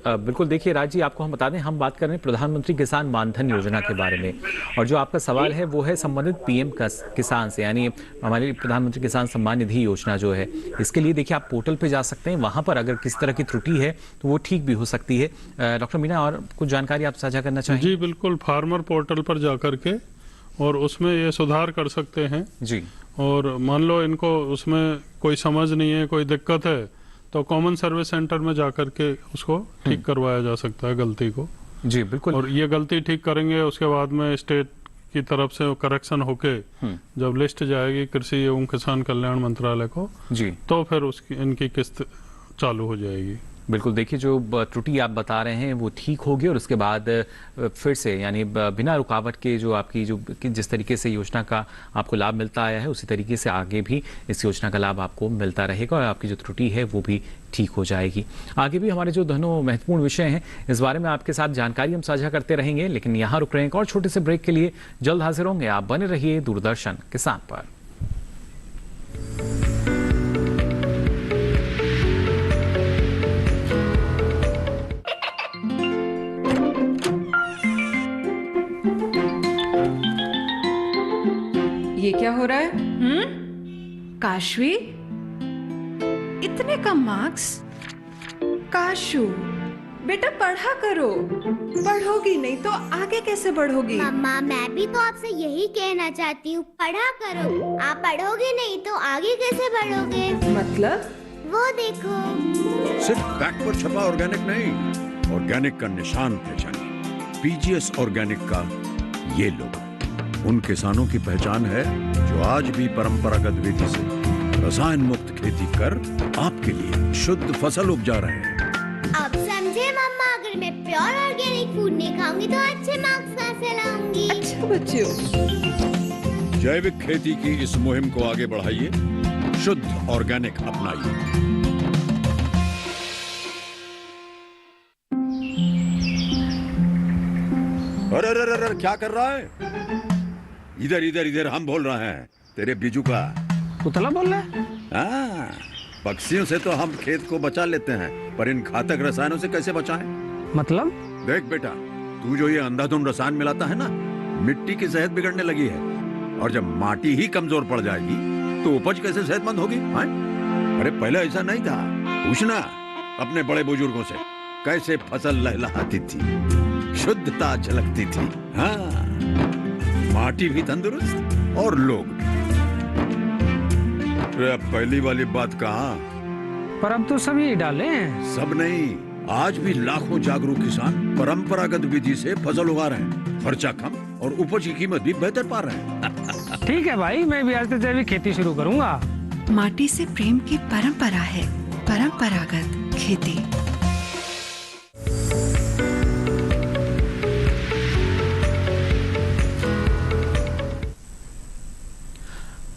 बिल्कुल। देखिए राज जी, आपको हम बता दें, हम बात कर रहे हैं प्रधानमंत्री किसान मानधन योजना के बारे में, और जो आपका सवाल है वो है संबंधित पीएम किसान से, यानी हमारी प्रधानमंत्री किसान सम्मान निधि योजना जो है, इसके लिए देखिए आप पोर्टल पे जा सकते हैं, वहां पर अगर किस तरह की त्रुटि है तो वो ठीक भी हो सकती है। डॉक्टर मीना, और कुछ जानकारी आप साझा करना चाहेंगे? जी बिल्कुल, फार्मर पोर्टल पर जा करके और उसमें ये सुधार कर सकते हैं जी। और मान लो इनको उसमें कोई समझ नहीं है, कोई दिक्कत है, तो कॉमन सर्विस सेंटर में जाकर के उसको ठीक करवाया जा सकता है गलती को। जी बिल्कुल। और ये गलती ठीक करेंगे, उसके बाद में स्टेट की तरफ से करेक्शन होके जब लिस्ट जाएगी कृषि एवं किसान कल्याण मंत्रालय को जी, तो फिर उसकी इनकी किस्त चालू हो जाएगी। बिल्कुल। देखिए जो त्रुटि आप बता रहे हैं वो ठीक होगी, और उसके बाद फिर से यानी बिना रुकावट के जो आपकी जो जिस तरीके से योजना का आपको लाभ मिलता आया है, उसी तरीके से आगे भी इस योजना का लाभ आपको मिलता रहेगा, और आपकी जो त्रुटि है वो भी ठीक हो जाएगी। आगे भी हमारे जो दोनों महत्वपूर्ण विषय हैं इस बारे में आपके साथ जानकारी हम साझा करते रहेंगे, लेकिन यहाँ रुक रहे हैं एक और छोटे से ब्रेक के लिए। जल्द हाजिर होंगे, आप बने रहिए दूरदर्शन किसान पर। ये क्या हो रहा है? काशवी, इतने कम मार्क्स? काशू बेटा पढ़ा करो, पढ़ोगी नहीं तो आगे कैसे बढ़ोगी? मम्मा मैं भी तो आपसे यही कहना चाहती हूँ, पढ़ा करो। आप पढ़ोगे नहीं तो आगे कैसे बढ़ोगे? मतलब? वो देखो, सिर्फ बैक पर छपा ऑर्गेनिक नहीं, ऑर्गेनिक का निशान पहचानिए। पीजीएस ऑर्गेनिक का ये लोगो उन किसानों की पहचान है जो आज भी परंपरागत विधि से रसायन मुक्त खेती कर आपके लिए शुद्ध फसल उपजा रहे हैं। अब समझे मम्मा, अगर मैं प्योर ऑर्गेनिक फूड नहीं खाऊंगी तो अच्छे मार्क्स कहाँ से लाऊंगी? अच्छा बच्चों, जैविक खेती की इस मुहिम को आगे बढ़ाइए, शुद्ध ऑर्गेनिक अपनाइए। अरे अरे अरे क्या कर रहा है? इधर इधर इधर, हम बोल रहे हैं तेरे बीजू का। पुतला बोल रहा है? हाँ, पक्षियों से तो हम खेत को बचा लेते हैं, पर इन घातक रसायनों से कैसे बचाएं? मतलब? देख बेटा, तू जो ये अंधाधुंध रसायन मिलाता है ना, मिट्टी की सेहत बिगड़ने लगी है, और जब माटी ही कमजोर पड़ जाएगी तो उपज कैसे सेहतमंद होगी? हाँ? अरे पहले ऐसा नहीं था, पूछना अपने बड़े बुजुर्गों से, कैसे फसल लहलहाती थी, शुद्धता झलकती थी। हाँ, माटी भी तंदुरुस्त और लोग भी। अब पहली वाली बात कहाँ? पर अब तो सभी डाले हैं। सब नहीं, आज भी लाखों जागरूक किसान परंपरागत विधि से फसल उगा रहे हैं, खर्चा कम और उपज की कीमत भी बेहतर पा रहे हैं। ठीक है भाई, मैं भी आज से जैविक खेती शुरू करूंगा। माटी से प्रेम की परंपरा है परंपरागत खेती।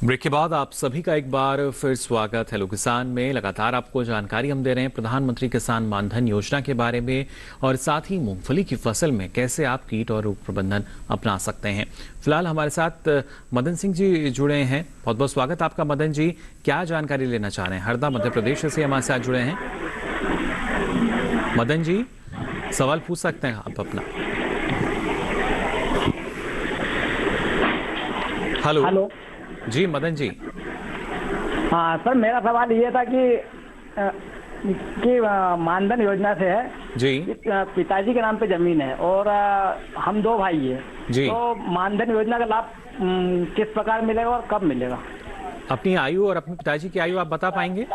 ब्रेक के बाद आप सभी का एक बार फिर स्वागत। हेलो किसान में लगातार आपको जानकारी हम दे रहे हैं प्रधानमंत्री किसान मानधन योजना के बारे में, और साथ ही मूंगफली की फसल में कैसे आप कीट और रोग प्रबंधन अपना सकते हैं। फिलहाल हमारे साथ मदन सिंह जी जुड़े हैं, बहुत बहुत स्वागत आपका मदन जी। क्या जानकारी लेना चाह रहे हैं? हरदा मध्य प्रदेश से हमारे साथ जुड़े हैं। मदन जी सवाल पूछ सकते हैं आप अपना। हेलो जी मदन जी। हाँ सर, मेरा सवाल ये था कि मानधन योजना से है जी, पिताजी के नाम पे जमीन है और हम दो भाई हैं जी, तो मानधन योजना का लाभ किस प्रकार मिलेगा और कब मिलेगा? अपनी आयु और अपने पिताजी की आयु आप बता पाएंगे?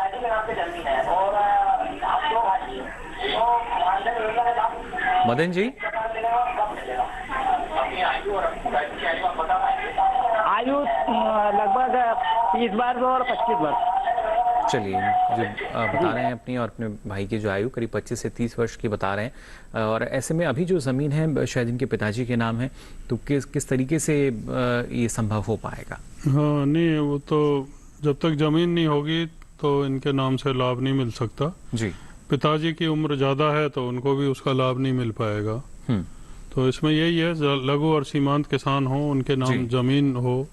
मदन जी आयु लगभग 30 वर्ष और 25 वर्ष। चलिए, जो बता रहे हैं अपनी और अपने भाई की जो आयु करीब 25 से 30 वर्ष की बता रहे हैं, और ऐसे में अभी जो ज़मीन है शायद इनके पिताजी के नाम है, तो किस तरीके से ये संभव हो पाएगा? हाँ नहीं, वो तो जब तक ज़मीन नहीं होगी तो इनके नाम से लाभ नहीं मिल सकता जी। पिताजी की उम्र ज़्यादा है तो उनको भी उसका लाभ नहीं मिल पाएगा। तो इसमें यही है, लघु और सीमांत किसान हो, उनके नाम जमीन हो,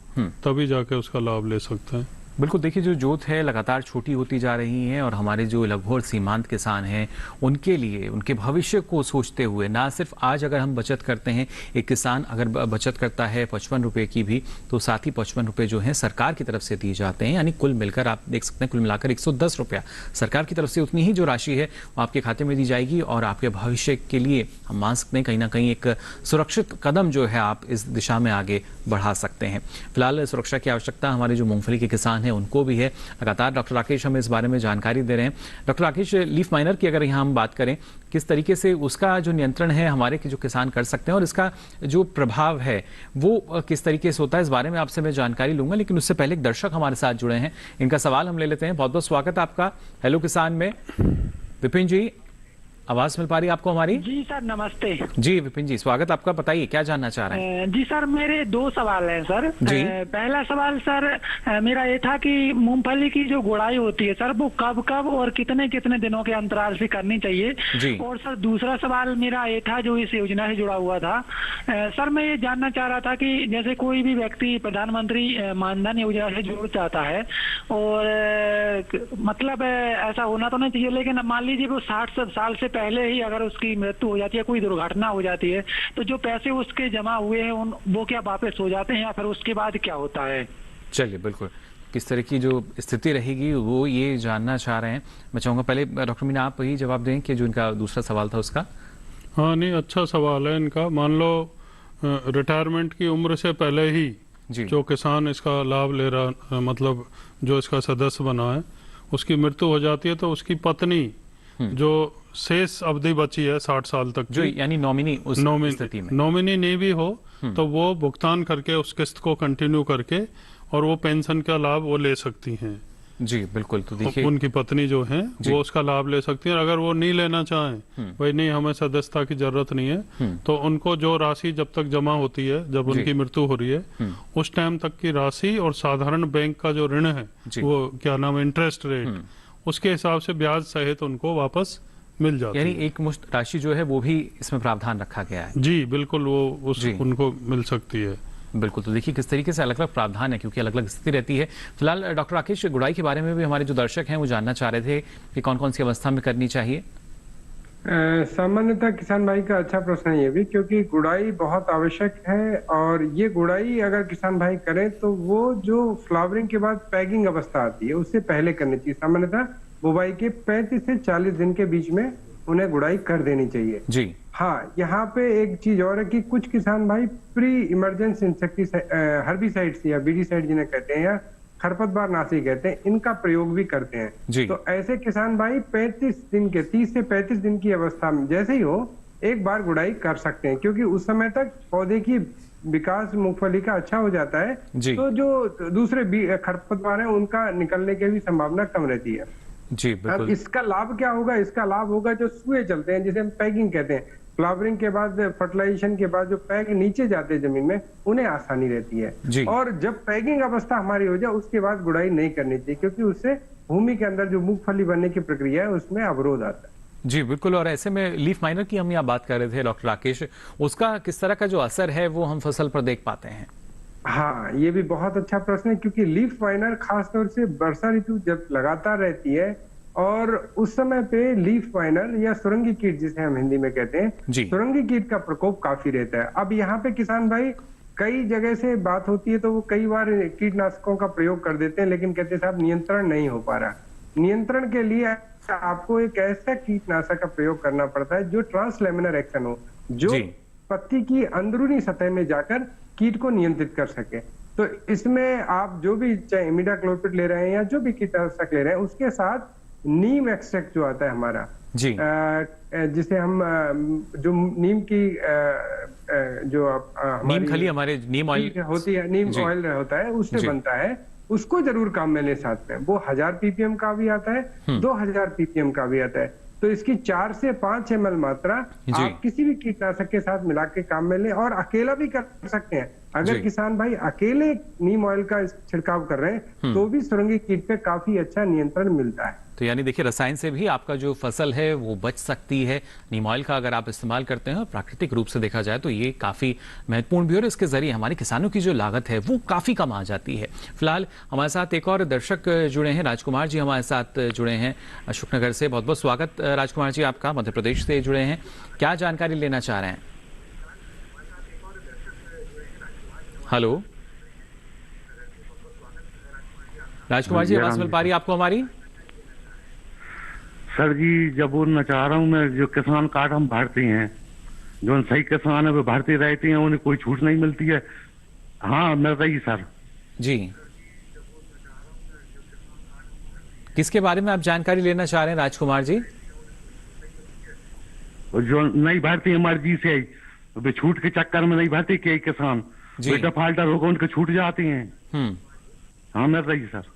तभी जाके उसका लाभ ले सकते हैं। बिल्कुल, देखिए जो जोत है लगातार छोटी होती जा रही है और हमारे जो लघु और सीमांत किसान हैं उनके लिए उनके भविष्य को सोचते हुए ना सिर्फ आज अगर हम बचत करते हैं, एक किसान अगर बचत करता है 55 रुपये की भी, तो साथ ही 55 रुपये जो हैं सरकार की तरफ से दिए जाते हैं, यानी कुल मिलकर आप देख सकते हैं कुल मिलाकर 110 रुपया सरकार की तरफ से उतनी ही जो राशि है वो आपके खाते में दी जाएगी और आपके भविष्य के लिए हम मान सकते हैं कहीं ना कहीं एक सुरक्षित कदम जो है आप इस दिशा में आगे बढ़ा सकते हैं। फिलहाल सुरक्षा की आवश्यकता हमारे जो मूंगफली के किसान हैं उनको भी है। लगातार डॉक्टर राकेश हमें इस बारे में जानकारी दे रहे हैं। डॉक्टर राकेश, लीफ माइनर की अगर यहाँ हम बात करें, किस तरीके से उसका जो नियंत्रण है हमारे जो किसान कर सकते हैं और इसका जो प्रभाव है वो किस तरीके से होता है, इस बारे में आपसे मैं जानकारी लूंगा। लेकिन उससे पहले एक दर्शक हमारे साथ जुड़े हैं, इनका सवाल हम ले लेते हैं। बहुत बहुत स्वागत आपका हेलो किसान में। विपिन जी, आवाज मिल पा रही है आपको हमारी? जी सर, नमस्ते। जी विपिन जी, स्वागत आपका, बताइए क्या जानना चाह रहे हैं? जी सर, मेरे दो सवाल हैं सर। जी। पहला सवाल सर मेरा ये था कि मूंगफली की जो गुड़ाई होती है सर वो कब कब और कितने कितने दिनों के अंतराल से करनी चाहिए? जी। और सर दूसरा सवाल मेरा ये था जो इस योजना से जुड़ा हुआ था। सर मैं ये जानना चाह रहा था कि जैसे कोई भी व्यक्ति प्रधानमंत्री मानधन योजना से जुड़ चाहता है और मतलब ऐसा होना तो नहीं चाहिए, लेकिन मान लीजिए वो 60 साल से पहले ही अगर उसकी मृत्यु हो जाती है, कोई दुर्घटना हो जाती है, तो जो पैसे उसके जमा हुए हैं वो क्या वापस हो जाते हैं या फिर उसके बाद क्या होता है? चलिए, बिल्कुल किस तरह की जो स्थिति रहेगी वो ये जानना चाह रहे हैं। मैं चाहूंगा पहले डॉक्टर मीना आप ही जवाब दें कि जो इनका दूसरा सवाल था उसका। हाँ, नहीं, अच्छा सवाल है इनका। मान लो रिटायरमेंट की उम्र से पहले ही जो किसान इसका लाभ ले रहा, मतलब जो इसका सदस्य बना है, उसकी मृत्यु हो जाती है तो उसकी पत्नी जो शेष अवधि बची है 60 साल तक जो यानी नॉमिनी उस स्थिति में नॉमिनी नहीं भी हो तो वो भुगतान करके उस किस्त को कंटिन्यू करके और वो पेंशन का लाभ वो ले सकती हैं। जी बिल्कुल, तो देखिए उनकी पत्नी जो है वो उसका लाभ ले सकती है। अगर वो नहीं लेना चाहें, भाई नहीं हमें सदस्यता की जरूरत नहीं है, तो उनको जो राशि जब तक जमा होती है, जब उनकी मृत्यु हो रही है उस टाइम तक की राशि और साधारण बैंक का जो ऋण है वो क्या नाम है इंटरेस्ट रेट, उसके हिसाब से ब्याज सहित उनको वापस मिल जाती है। यानी एक मुश्त राशि जो है वो भी इसमें प्रावधान रखा गया है। जी बिल्कुल, वो उनको मिल सकती है। बिल्कुल, तो देखिए किस तरीके से अलग अलग प्रावधान है क्योंकि अलग अलग स्थिति रहती है। फिलहाल डॉक्टर राकेश, गुड़ाई के बारे में भी हमारे जो दर्शक हैं वो जानना चाह रहे थे कि कौन कौन सी अवस्था में करनी चाहिए। सामान्यतः किसान भाई का अच्छा प्रश्न है ये भी, क्योंकि गुड़ाई बहुत आवश्यक है और ये गुड़ाई अगर किसान भाई करें तो वो जो फ्लावरिंग के बाद पैकिंग अवस्था आती है उससे पहले करनी चाहिए। सामान्यतः बुवाई के 35 से 40 दिन के बीच में उन्हें गुड़ाई कर देनी चाहिए। जी हाँ, यहाँ पे एक चीज और है कि कुछ किसान भाई प्री इमरजेंसी इंसेक्टिसाइड हर्बिसाइड्स या बीडीसाइड जिन्हें कहते हैं या खरपतवार नाशी कहते हैं, इनका प्रयोग भी करते हैं। तो ऐसे किसान भाई 30 से 35 दिन की अवस्था में जैसे ही हो एक बार गुड़ाई कर सकते हैं, क्योंकि उस समय तक पौधे की विकास मूंगफली का अच्छा हो जाता है, तो जो दूसरे खरपतवार है उनका निकलने की भी संभावना कम रहती है। जी बिल्कुल। अब इसका लाभ क्या होगा? इसका लाभ होगा जो सुए चलते हैं, जिसे हम पैकिंग कहते हैं, फ्लावरिंग के बाद फर्टिलाइजेशन के बाद जो पैक नीचे जाते हैं जमीन में, उन्हें आसानी रहती है। और जब पैकिंग अवस्था हमारी हो जाए उसके बाद गुड़ाई नहीं करनी चाहिए, क्योंकि उससे भूमि के अंदर जो मूंगफली बनने की प्रक्रिया है उसमें अवरोध आता है। जी बिल्कुल, और ऐसे में लीफ माइनर की हम यहाँ बात कर रहे थे डॉक्टर राकेश, उसका किस तरह का जो असर है वो हम फसल पर देख पाते हैं? हाँ, ये भी बहुत अच्छा प्रश्न है, क्योंकि लीफ माइनर खासतौर से वर्षा ऋतु जब लगातार रहती है और उस समय पे लीफ माइनर या सुरंगी कीट जिसे हम हिंदी में कहते हैं, सुरंगी कीट का प्रकोप काफी रहता है। अब यहाँ पे किसान भाई कई जगह से बात होती है तो वो कई बार कीटनाशकों का प्रयोग कर देते हैं, लेकिन कहते हैं साहब नियंत्रण नहीं हो पा रहा। नियंत्रण के लिए आपको एक ऐसा कीटनाशक का प्रयोग करना पड़ता है जो ट्रांसलेमिनर एक्शन हो, जो पत्ती की अंदरूनी सतह में जाकर कीट को नियंत्रित कर सके। तो इसमें आप जो भी चाहे इमिडाक्लोपिड ले रहे हैं या जो भी कीटनाशक ले रहे हैं, उसके साथ नीम एक्सट्रैक्ट जो आता है हमारा, जिसे हम जो नीम की जो नीम खली हमारे नीम ऑयल होती है, नीम ऑयल होता है, उससे बनता है, उसको जरूर काम में ले साथ में। वो 1000 ppm का भी आता है, 2000 ppm का भी आता है। तो इसकी 4 से 5 ml मात्रा आप किसी भी कीटनाशक के साथ मिला के काम में लें, और अकेला भी कर सकते हैं। अगर किसान भाई अकेले नीम ऑयल का छिड़काव कर रहे हैं तो भी सुरंगी कीट पे काफी अच्छा नियंत्रण मिलता है। तो यानी देखिए, रसायन से भी आपका जो फसल है वो बच सकती है। नीम ऑयल का अगर आप इस्तेमाल करते हैं और प्राकृतिक रूप से देखा जाए तो ये काफी महत्वपूर्ण भी है और इसके जरिए हमारे किसानों की जो लागत है वो काफी कम आ जाती है। फिलहाल हमारे साथ एक और दर्शक जुड़े हैं, राजकुमार जी हमारे साथ जुड़े हैं अशोकनगर से। बहुत बहुत स्वागत राजकुमार जी आपका, मध्य प्रदेश से जुड़े हैं, क्या जानकारी लेना चाह रहे हैं? हेलो राजकुमार जी, आवाज मिल पा रही है आपको हमारी? सर जी, जब बोलना चाह रहा हूँ मैं, जो किसान कार्ड हम भरते हैं, जो सही किसान है वो भरते रहते हैं, उन्हें कोई छूट नहीं मिलती है। हाँ मिल रही सर जी। किसके बारे में आप जानकारी लेना चाह रहे हैं राजकुमार जी? जो नहीं भरती मर्जी से, वे छूट के चक्कर में नहीं भरते कई किसान, डिफाल्टर होकर उनके छूट जाते हैं। हाँ मिल रही सर।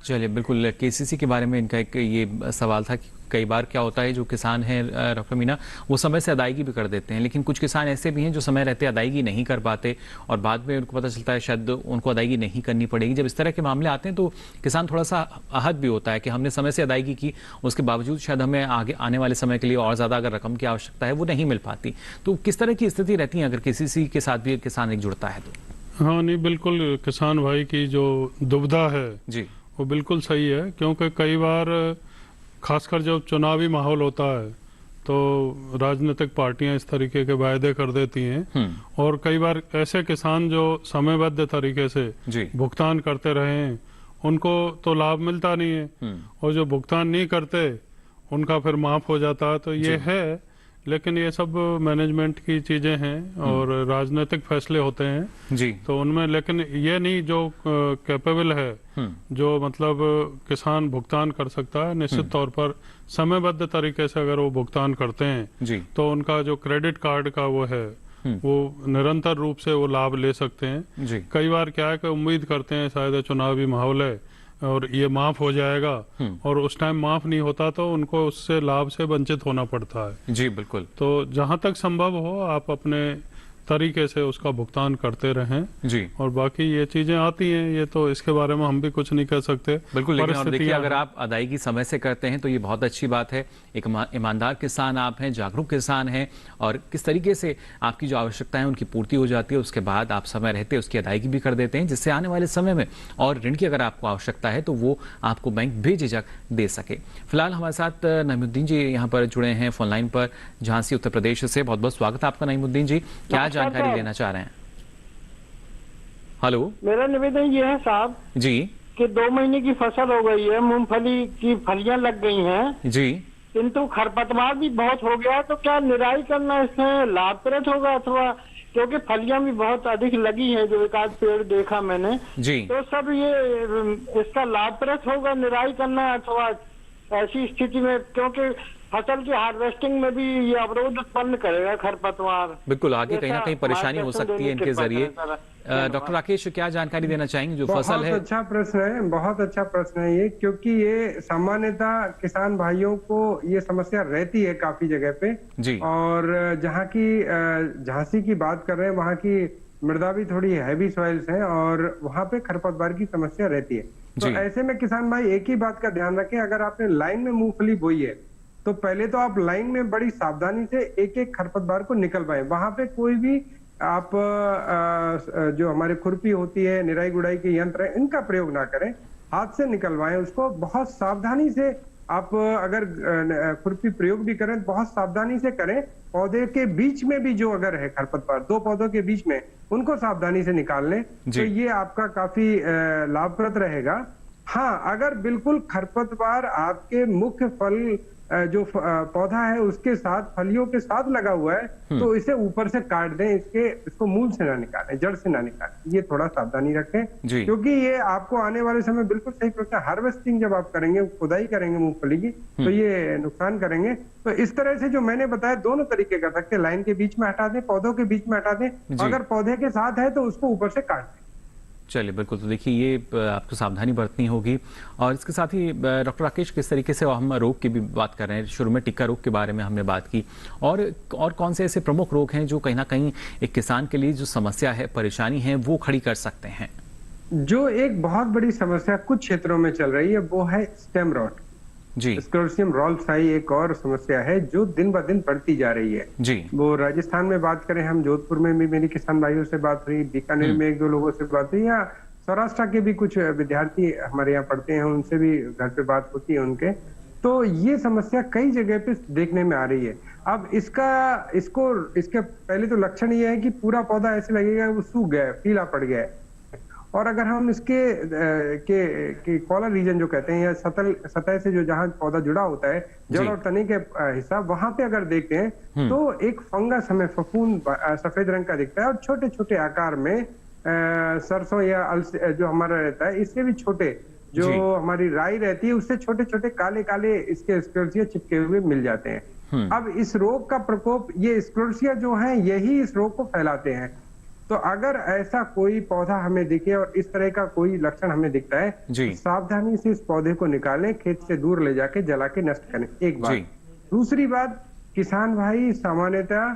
चलिए, बिल्कुल केसीसी के बारे में इनका एक ये सवाल था कि कई बार क्या होता है, जो किसान हैं डॉक्टर मीना, वो समय से अदायगी भी कर देते हैं, लेकिन कुछ किसान ऐसे भी हैं जो समय रहते अदायगी नहीं कर पाते और बाद में उनको पता चलता है शायद उनको अदायगी नहीं करनी पड़ेगी। जब इस तरह के मामले आते हैं तो किसान थोड़ा सा आहत भी होता है कि हमने समय से अदायगी की, उसके बावजूद शायद हमें आगे आने वाले समय के लिए और ज़्यादा अगर रकम की आवश्यकता है वो नहीं मिल पाती। तो किस तरह की स्थिति रहती है अगर केसीसी के साथ भी किसान एक जुड़ता है तो? हाँ नहीं, बिल्कुल किसान भाई की जो दुविधा है जी वो बिल्कुल सही है, क्योंकि कई बार खासकर जब चुनावी माहौल होता है तो राजनीतिक पार्टियां इस तरीके के वायदे कर देती हैं और कई बार ऐसे किसान जो समयबद्ध तरीके से भुगतान करते रहे हैं उनको तो लाभ मिलता नहीं है और जो भुगतान नहीं करते उनका फिर माफ हो जाता है। तो ये है, लेकिन ये सब मैनेजमेंट की चीजें हैं और राजनीतिक फैसले होते हैं जी, तो उनमें लेकिन ये नहीं जो कैपेबल है, जो मतलब किसान भुगतान कर सकता है, निश्चित तौर पर समयबद्ध तरीके से अगर वो भुगतान करते हैं जी, तो उनका जो क्रेडिट कार्ड का वो है वो निरंतर रूप से वो लाभ ले सकते हैं जी। कई बार क्या है कि उम्मीद करते हैं शायद चुनावी माहौल है और ये माफ हो जाएगा और उस टाइम माफ नहीं होता तो उनको उससे लाभ से वंचित होना पड़ता है जी। बिल्कुल, तो जहां तक संभव हो आप अपने तरीके से उसका भुगतान करते रहें जी। और बाकी ये चीजें आती हैं, ये तो इसके बारे में हम भी कुछ नहीं कह सकते बिल्कुल, लेकिन और देखिए अगर आप अदायगी समय से करते हैं तो ये बहुत अच्छी बात है। एक ईमानदार किसान आप हैं, जागरूक किसान हैं और किस तरीके से आपकी जो आवश्यकता है उनकी पूर्ति हो जाती है, उसके बाद आप समय रहते उसकी अदायगी भी कर देते हैं, जिससे आने वाले समय में और ऋण की अगर आपको आवश्यकता है तो वो आपको बैंक बेझिझक दे सके। फिलहाल हमारे साथ नईमुद्दीन जी यहाँ पर जुड़े हैं फोन लाइन पर, झांसी उत्तर प्रदेश से। बहुत बहुत स्वागत है आपका नईमुद्दीन जी, क्या जानकारी लेना चाह रहे हैं? हेलो, मेरा निवेदन ये है साहब जी कि 2 महीने की फसल हो गई है, मूंगफली की फलियां लग गई हैं जी, किंतु खरपतवार भी बहुत हो गया है, तो क्या निराई करना इसमें लाभप्रद होगा अथवा, क्योंकि फलियां भी बहुत अधिक लगी हैं, जो एक आध पेड़ देखा मैंने जी, तो सब ये इसका लाभप्रद होगा निराई करना अथवा ऐसी स्थिति में, क्योंकि फसल की हार्वेस्टिंग में भी ये अवरोध उत्पन्न करेगा खरपतवार। बिल्कुल, आगे कहीं ना कहीं परेशानी हो सकती है इनके जरिए। डॉक्टर राकेश, क्या जानकारी देना चाहेंगे जो फसल है? अच्छा प्रश्न है, बहुत अच्छा प्रश्न है ये, क्योंकि ये सामान्यतः किसान भाइयों को ये समस्या रहती है काफी जगह पे जी। और जहाँ की झांसी की बात कर रहे हैं, वहाँ की मृदा भी थोड़ी हैवी सॉइल्स है और वहाँ पे खरपतवार की समस्या रहती है। तो ऐसे में किसान भाई एक ही बात का ध्यान रखें, अगर आपने लाइन में मूंगफली बोई है तो पहले तो आप लाइन में बड़ी सावधानी से एक एक खरपतवार को निकलवाएं। वहां पे कोई भी आप जो हमारे खुरपी होती है, निराई गुड़ाई के यंत्र है, इनका प्रयोग ना करें, हाथ से निकलवाएं उसको बहुत सावधानी से। आप अगर खुरपी प्रयोग भी करें बहुत सावधानी से करें। पौधे के बीच में भी जो अगर है खरपतवार, 2 पौधों के बीच में, उनको सावधानी से निकाल लें तो ये आपका काफी लाभप्रद रहेगा। हाँ, अगर बिल्कुल खरपतवार आपके मुख्य फल जो पौधा है उसके साथ, फलियों के साथ लगा हुआ है तो इसे ऊपर से काट दें, इसको मूल से ना निकालें, जड़ से ना निकालें, ये थोड़ा सावधानी रखें क्योंकि ये आपको आने वाले समय बिल्कुल सही प्रश्न, हार्वेस्टिंग जब आप करेंगे, खुदाई करेंगे मूंगफली की तो ये नुकसान करेंगे। तो इस तरह से जो मैंने बताया दोनों तरीके कर सकते हैं, लाइन के बीच में हटा दें, पौधों के बीच में हटा दें, अगर पौधे के साथ है तो उसको ऊपर से काट दें। चलिए बिल्कुल, तो देखिए ये आपको सावधानी बरतनी होगी। और इसके साथ ही डॉक्टर राकेश, किस तरीके से हम रोग की भी बात कर रहे हैं, शुरू में टिक्का रोग के बारे में हमने बात की, और कौन से ऐसे प्रमुख रोग हैं जो कहीं ना कहीं एक किसान के लिए जो समस्या है, परेशानी है, वो खड़ी कर सकते हैं? जो एक बहुत बड़ी समस्या कुछ क्षेत्रों में चल रही है वो है स्टेम रॉट जी। स्क्लेरोसियम रोल्साई एक और समस्या है जो दिन ब दिन बढ़ती जा रही है जी। वो राजस्थान में बात करें, हम जोधपुर में भी मेरी किसान भाइयों से बात हुई, बीकानेर में 1-2 लोगों से बात हुई, या सौराष्ट्र के भी कुछ विद्यार्थी हमारे यहाँ पढ़ते हैं, उनसे भी घर पे बात होती है उनके। तो ये समस्या कई जगह पे देखने में आ रही है। अब इसके पहले तो लक्षण ये है कि पूरा पौधा ऐसे लगेगा वो सूख गया है, पीला पड़ गया है। और अगर हम इसके कॉलर रीजन जो कहते हैं, या सतह से जो जहां पौधा जुड़ा होता है, जड़ और तने के हिस्सा, वहां पे अगर देखते हैं तो एक फंगस हमें फफूंद सफेद रंग का दिखता है, और छोटे छोटे आकार में सरसों या जो हमारा रहता है इससे भी छोटे, जो हमारी राई रहती है उससे छोटे छोटे काले काले इसके स्क्लेरोसिया चिपके हुए मिल जाते हैं। अब इस रोग का प्रकोप, ये स्क्लेरोसिया जो है यही इस रोग को फैलाते हैं। तो अगर ऐसा कोई पौधा हमें दिखे और इस तरह का कोई लक्षण हमें दिखता है, तो सावधानी से इस पौधे को निकालें, खेत से दूर ले जाके जला के नष्ट करें, एक बात। दूसरी बात, किसान भाई सामान्यतः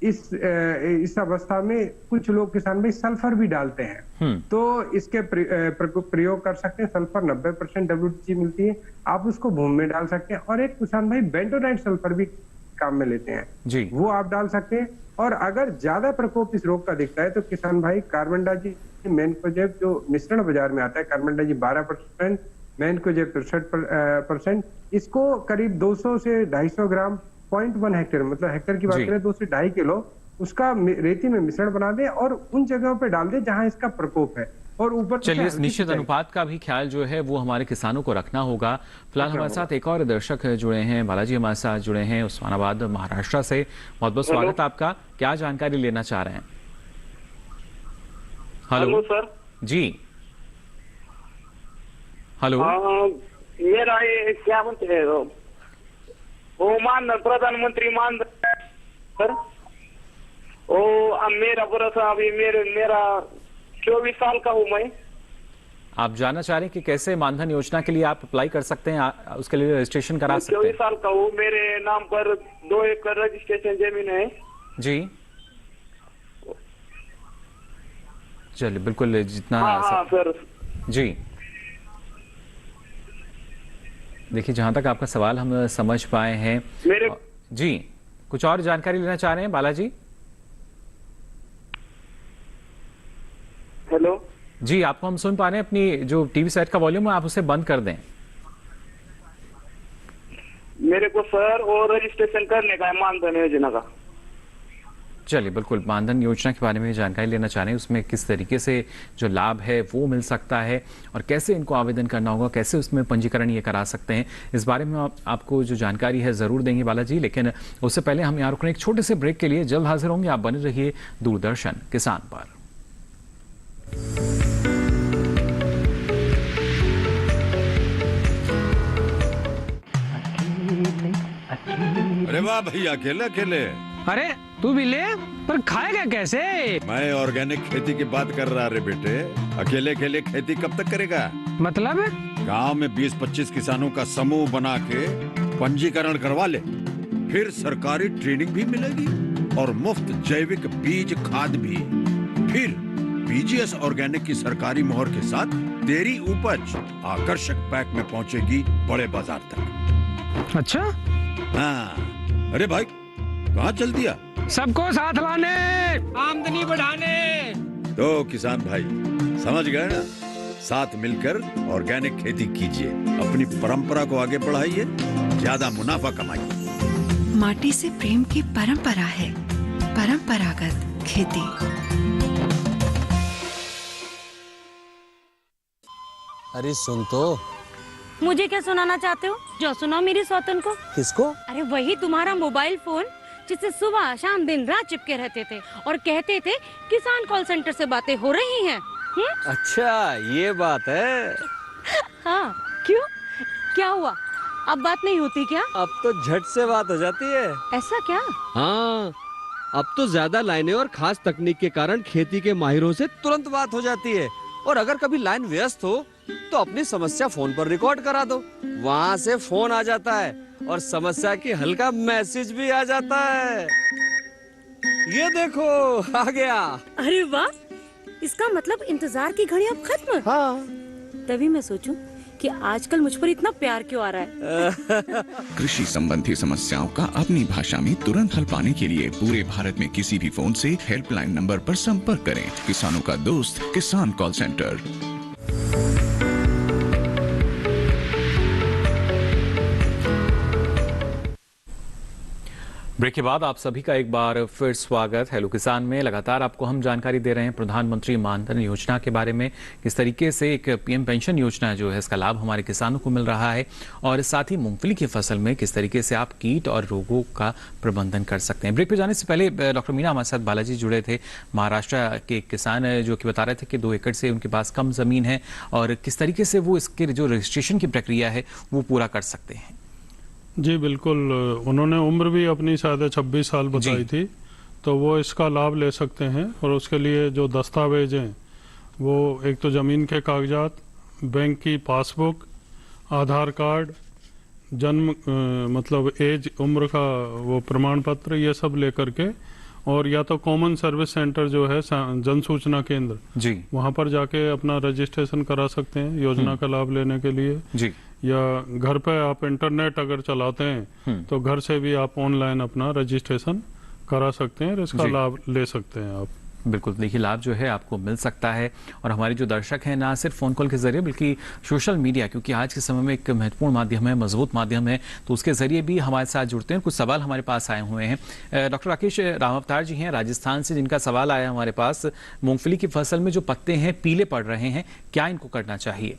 इस अवस्था में कुछ लोग किसान भाई सल्फर भी डालते हैं, तो इसके प्रयोग कर सकते हैं। सल्फर 90% WTG मिलती है, आप उसको भूमि में डाल सकते हैं। और एक किसान भाई बेंटोनाइट सल्फर भी काम में लेते हैं जी, वो आप डाल सकते हैं। और अगर ज्यादा प्रकोप इस रोग का दिखता है तो किसान भाई कार्बनडाजिम मैनकोजेब जो मिश्रण बाजार में आता है, कार्बनडाजिम 12%, मैनकोजेब 63%, इसको करीब 200 से 250 ग्राम 0.1 हेक्टेयर, मतलब हेक्टेयर की बात करें 2 से 2.5 किलो, उसका रेती में मिश्रण बना दे और उन जगहों पे डाल दे जहां इसका प्रकोप है। और ऊपर चलिए, इस निश्चित अनुपात का भी ख्याल जो है वो हमारे किसानों को रखना होगा। फिलहाल हमारे साथ एक और दर्शक जुड़े हैं, बालाजी हमारे साथ जुड़े हैं उस्मानाबाद महाराष्ट्र से। बहुत बहुत स्वागत आपका, क्या जानकारी लेना चाह रहे हैं? हेलो सर जी, हेलो। मेरा ये क्या बोलते हैं वो प्रधानमंत्री मान सर, मेरा भरोसा अभी मेरा 24 साल का हूँ मैं। आप जानना चाह रहे हैं कि कैसे मानधन योजना के लिए आप अप्लाई कर सकते हैं, उसके लिए रजिस्ट्रेशन करा सकते हैं? 24 साल का हूँ, मेरे नाम पर 2 एकड़ रजिस्ट्रेशन जमीन है जी। चलिए बिल्कुल, जितना हाँ सर जी। देखिए, जहां तक आपका सवाल हम समझ पाए हैं मेरे जी, कुछ और जानकारी लेना चाह रहे हैं बालाजी? हेलो जी, आपको हम सुन पा रहे हैं। अपनी जो टीवी सेट का वॉल्यूम है आप उसे बंद कर दें। मेरे को सर और रजिस्ट्रेशन करने का है मानधन योजना का। चलिए बिल्कुल, मानधन योजना के बारे में जानकारी लेना चाह रहे हैं, उसमें किस तरीके से जो लाभ है वो मिल सकता है और कैसे इनको आवेदन करना होगा, कैसे उसमें पंजीकरण ये करा सकते हैं, इस बारे में आपको जो जानकारी है जरूर देंगे बालाजी। लेकिन उससे पहले हम यहाँ रुक रहे हैं एक छोटे से ब्रेक के लिए, जल्द हाजिर होंगे। आप बने रहिए दूरदर्शन किसान पर। अरे वाह भैया, अकेले अकेले। अरे तू भी ले, पर खाएगा कैसे? मैं ऑर्गेनिक खेती की बात कर रहा रे बेटे। अकेले अकेले खेती कब तक करेगा? मतलब गांव में 20-25 किसानों का समूह बना के पंजीकरण करवा ले, फिर सरकारी ट्रेनिंग भी मिलेगी और मुफ्त जैविक बीज खाद भी। फिर बीजीएस ऑर्गेनिक की सरकारी मोहर के साथ तेरी उपज आकर्षक पैक में पहुंचेगी बड़े बाजार तक। अच्छा हाँ। अरे भाई, कहाँ चल दिया? सबको साथ लाने, आमदनी बढ़ाने। तो किसान भाई समझ गए ना, साथ मिलकर ऑर्गेनिक खेती कीजिए, अपनी परंपरा को आगे बढ़ाइए, ज्यादा मुनाफा कमाइए। माटी से प्रेम की परंपरा है परंपरागत खेती। अरे सुन तो। मुझे क्या सुनाना चाहते हो? जो सुनाओ मेरी सौतन को। किसको? अरे वही तुम्हारा मोबाइल फोन जिससे सुबह शाम दिन रात चिपके रहते थे और कहते थे किसान कॉल सेंटर से बातें हो रही हैं। अच्छा ये बात है। हाँ, क्यों, क्या हुआ? अब बात नहीं होती क्या? अब तो झट से बात हो जाती है। ऐसा क्या? हाँ, अब तो ज्यादा लाइनें और खास तकनीक के कारण खेती के माहिरों से तुरंत बात हो जाती है और अगर कभी लाइन व्यस्त हो तो अपनी समस्या फोन पर रिकॉर्ड करा दो, वहाँ से फोन आ जाता है और समस्या की हल का मैसेज भी आ जाता है। ये देखो आ गया। अरे वाह, इसका मतलब इंतजार की घड़ी अब खत्म। हाँ। तभी मैं सोचूं कि आजकल मुझ पर इतना प्यार क्यों आ रहा है। कृषि संबंधी समस्याओं का अपनी भाषा में तुरंत हल पाने के लिए पूरे भारत में किसी भी फोन से हेल्पलाइन नंबर पर संपर्क करें। किसानों का दोस्त किसान कॉल सेंटर। ब्रेक के बाद आप सभी का एक बार फिर स्वागत। हेलो किसान में लगातार आपको हम जानकारी दे रहे हैं प्रधानमंत्री मानधन योजना के बारे में, किस तरीके से एक पीएम पेंशन योजना जो है इसका लाभ हमारे किसानों को मिल रहा है, और साथ ही मूंगफली की फसल में किस तरीके से आप कीट और रोगों का प्रबंधन कर सकते हैं। ब्रेक पे जाने से पहले डॉक्टर मीना हमारे साथ बालाजी जुड़े थे, महाराष्ट्र के किसान जो कि बता रहे थे कि 2 एकड़ से उनके पास कम जमीन है और किस तरीके से वो इसके जो रजिस्ट्रेशन की प्रक्रिया है वो पूरा कर सकते हैं। जी बिल्कुल, उन्होंने उम्र भी अपनी शायद 26 साल बताई थी, तो वो इसका लाभ ले सकते हैं। और उसके लिए जो दस्तावेज हैं वो एक तो ज़मीन के कागजात, बैंक की पासबुक, आधार कार्ड, जन्म मतलब एज उम्र का वो प्रमाण पत्र, ये सब लेकर के, और या तो कॉमन सर्विस सेंटर जो है जन सूचना केंद्र जी, वहाँ पर जाके अपना रजिस्ट्रेशन करा सकते हैं योजना का लाभ लेने के लिए जी। या घर पे आप इंटरनेट अगर चलाते हैं तो घर से भी आप ऑनलाइन अपना रजिस्ट्रेशन करा सकते हैं और इसका लाभ ले सकते हैं आप। बिल्कुल, देखिए लाभ जो है आपको मिल सकता है। और हमारे जो दर्शक हैं ना सिर्फ फ़ोन कॉल के जरिए बल्कि सोशल मीडिया, क्योंकि आज के समय में एक महत्वपूर्ण माध्यम है, मजबूत माध्यम है, तो उसके जरिए भी हमारे साथ जुड़ते हैं। कुछ सवाल हमारे पास आए हुए हैं। डॉक्टर राकेश रामावतार जी हैं राजस्थान से, जिनका सवाल आया हमारे पास, मूंगफली की फसल में जो पत्ते हैं पीले पड़ रहे हैं, क्या इनको करना चाहिए?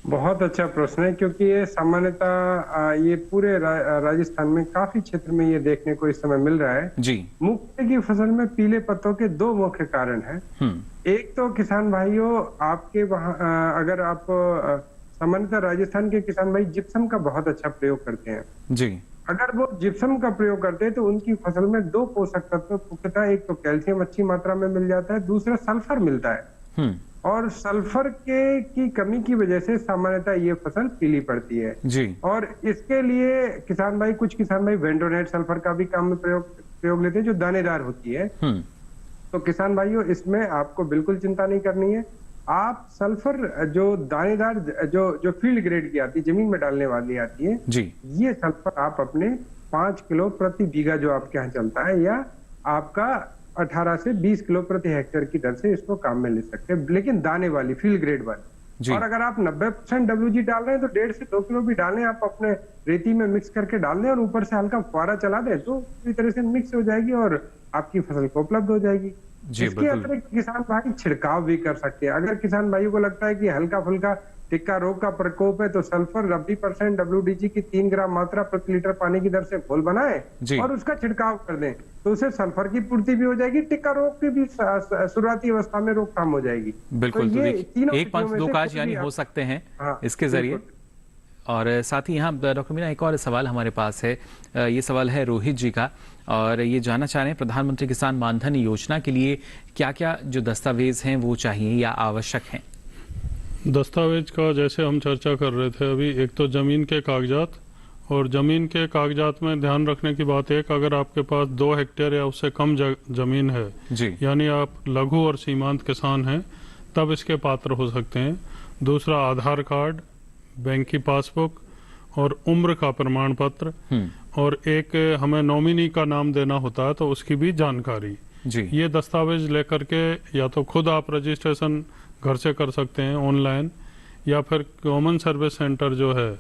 बहुत अच्छा प्रश्न है, क्योंकि ये सामान्यतः ये पूरे राजस्थान में काफी क्षेत्र में ये देखने को इस समय मिल रहा है जी। मूंगफली की फसल में पीले पत्तों के 2 मुख्य कारण हैं। एक तो किसान भाइयों, आपके वहाँ अगर आप सामान्यतः राजस्थान के किसान भाई जिप्सम का बहुत अच्छा प्रयोग करते हैं जी। अगर वो जिप्सम का प्रयोग करते हैं तो उनकी फसल में 2 पोषक तत्व मुख्यतः, एक तो कैल्शियम अच्छी मात्रा में मिल जाता है, दूसरा सल्फर मिलता है। और सल्फर की कमी की वजह से सामान्यतः ये फसल पीली पड़ती है जी। और इसके लिए कुछ किसान भाई वेंडोनेट सल्फर का भी काम में प्रयोग लेते हैं, जो दानेदार होती है। तो किसान भाइयों, इसमें आपको बिल्कुल चिंता नहीं करनी है। आप सल्फर जो दानेदार जो फील्ड ग्रेड की आती है, जमीन में डालने वाली आती है जी, ये सल्फर आप अपने 5 किलो प्रति बीघा जो आपके यहाँ चलता है, या आपका 18 से 20 किलो प्रति हेक्टेयर की दर से इसको काम में ले सकते हैं, लेकिन दाने वाली फील्ड ग्रेड वाली। और अगर आप 90% WG डाल रहे हैं तो 1.5 से 2 किलो भी डालें, आप अपने रेती में मिक्स करके डाल दें और ऊपर से हल्का फुहारा चला दें, तो पूरी तरह से मिक्स हो जाएगी और आपकी फसल को उपलब्ध हो जाएगी। इसके अतिरिक्त किसान भाई छिड़काव भी कर सकते हैं। अगर किसान भाइयों को लगता है कि हल्का फुल्का टिक्का रोग का प्रकोप है तो सल्फर 90% WDG की 3 ग्राम मात्रा प्रति लीटर पानी की दर से घोल बनाए और उसका छिड़काव कर दें, तो उससे सल्फर की पूर्ति भी हो जाएगी, टिक्का रोग की भी शुरुआती अवस्था में रोकथाम हो जाएगी। बिल्कुल, तो ये 1-5-2 काज यानी हो सकते हैं इसके जरिए। और साथ ही यहाँ डॉक्टर मीना एक और सवाल हमारे पास है, ये सवाल है रोहित जी का, और ये जानना चाह रहे हैं प्रधानमंत्री किसान मानधन योजना के लिए क्या क्या जो दस्तावेज हैं वो चाहिए या आवश्यक हैं? दस्तावेज का जैसे हम चर्चा कर रहे थे अभी, एक तो जमीन के कागजात, और जमीन के कागजात में ध्यान रखने की बात है कि अगर आपके पास 2 हेक्टेयर या उससे कम जमीन है जी, यानी आप लघु और सीमांत किसान हैं, तब इसके पात्र हो सकते हैं। दूसरा आधार कार्ड, बैंक की पासबुक और उम्र का प्रमाण पत्र, और एक हमें नॉमिनी का नाम देना होता है तो उसकी भी जानकारी जी। ये दस्तावेज लेकर के या तो खुद आप रजिस्ट्रेशन घर से कर सकते हैं ऑनलाइन, या फिर कॉमन सर्विस सेंटर जो है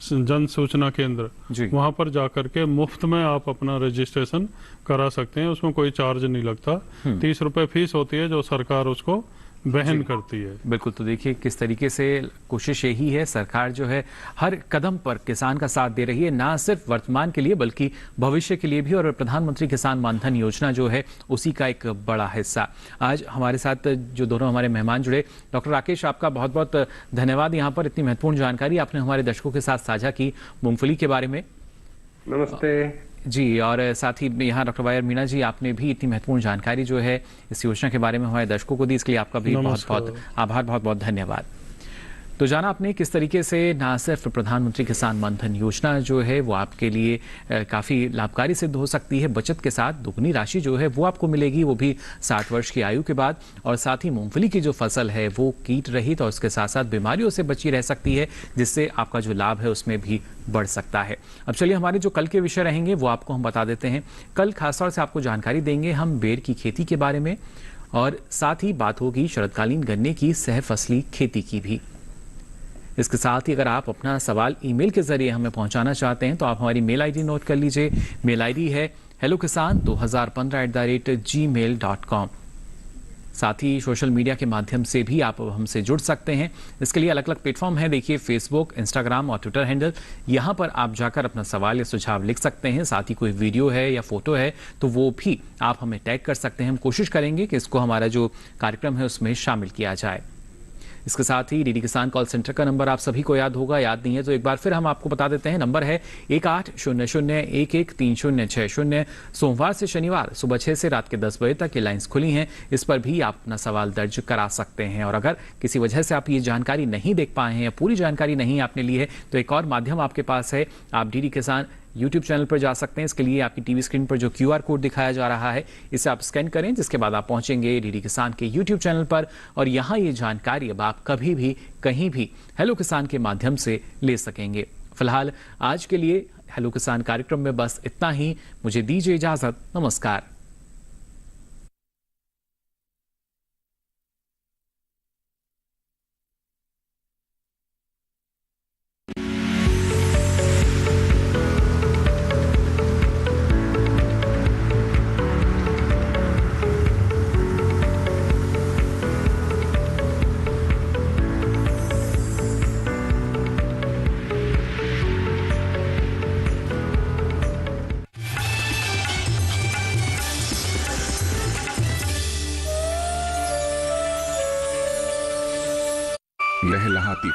जन सूचना केंद्र, वहां पर जाकर के मुफ्त में आप अपना रजिस्ट्रेशन करा सकते हैं। उसमें कोई चार्ज नहीं लगता, 30 रुपए फीस होती है जो सरकार उसको वहन करती है। बिल्कुल, तो देखिए किस तरीके से कोशिश यही है, सरकार जो है हर कदम पर किसान का साथ दे रही है, ना सिर्फ वर्तमान के लिए बल्कि भविष्य के लिए भी, और प्रधानमंत्री किसान मानधन योजना जो है उसी का एक बड़ा हिस्सा। आज हमारे साथ जो दोनों हमारे मेहमान जुड़े, डॉक्टर राकेश आपका बहुत बहुत धन्यवाद, यहाँ पर इतनी महत्वपूर्ण जानकारी आपने हमारे दर्शकों के साथ साझा की मूंगफली के बारे में। नमस्ते। जी, और साथ ही यहाँ डॉक्टर वायर मीणा जी, आपने भी इतनी महत्वपूर्ण जानकारी जो है इस योजना के बारे में हमारे दर्शकों को दी, इसके लिए आपका भी बहुत बहुत आभार, बहुत बहुत धन्यवाद। तो जाना आपने किस तरीके से ना सिर्फ प्रधानमंत्री किसान मानधन योजना जो है वो आपके लिए काफ़ी लाभकारी सिद्ध हो सकती है, बचत के साथ दुगनी राशि जो है वो आपको मिलेगी, वो भी 60 वर्ष की आयु के बाद। और साथ ही मूंगफली की जो फसल है वो कीट रहित और उसके साथ साथ बीमारियों से बची रह सकती है, जिससे आपका जो लाभ है उसमें भी बढ़ सकता है। अब चलिए हमारे जो कल के विषय रहेंगे वो आपको हम बता देते हैं। कल खासतौर से आपको जानकारी देंगे हम बेर की खेती के बारे में, और साथ ही बात होगी शरदकालीन गन्ने की सहफसली खेती की भी। इसके साथ ही अगर आप अपना सवाल ईमेल के जरिए हमें पहुंचाना चाहते हैं तो आप हमारी मेल आईडी नोट कर लीजिए। मेल आईडी है hellokisan2015@gmail.com। साथ ही सोशल मीडिया के माध्यम से भी आप हमसे जुड़ सकते हैं। इसके लिए अलग अलग प्लेटफॉर्म है, देखिए फेसबुक, इंस्टाग्राम और ट्विटर हैंडल। यहाँ पर आप जाकर अपना सवाल या सुझाव लिख सकते हैं। साथ ही कोई वीडियो है या फोटो है तो वो भी आप हमें टैग कर सकते हैं। हम कोशिश करेंगे कि इसको हमारा जो कार्यक्रम है उसमें शामिल किया जाए। इसके साथ ही डीडी किसान कॉल सेंटर का नंबर आप सभी को याद होगा, याद नहीं है तो एक बार फिर हम आपको बता देते हैं। नंबर है 1800113060। सोमवार से शनिवार सुबह 6 से रात के 10 बजे तक ये लाइंस खुली हैं। इस पर भी आप अपना सवाल दर्ज करा सकते हैं। और अगर किसी वजह से आप ये जानकारी नहीं देख पाए हैं या पूरी जानकारी नहीं आपने ली है तो एक और माध्यम आपके पास है, आप डीडी किसान YouTube चैनल पर जा सकते हैं। इसके लिए आपकी टीवी स्क्रीन पर जो QR कोड दिखाया जा रहा है इसे आप स्कैन करें, जिसके बाद आप पहुंचेंगे डीडी किसान के YouTube चैनल पर, और यहाँ ये जानकारी अब आप कभी भी कहीं भी हेलो किसान के माध्यम से ले सकेंगे। फिलहाल आज के लिए हेलो किसान कार्यक्रम में बस इतना ही। मुझे दीजिए इजाजत, नमस्कार। लहलहाती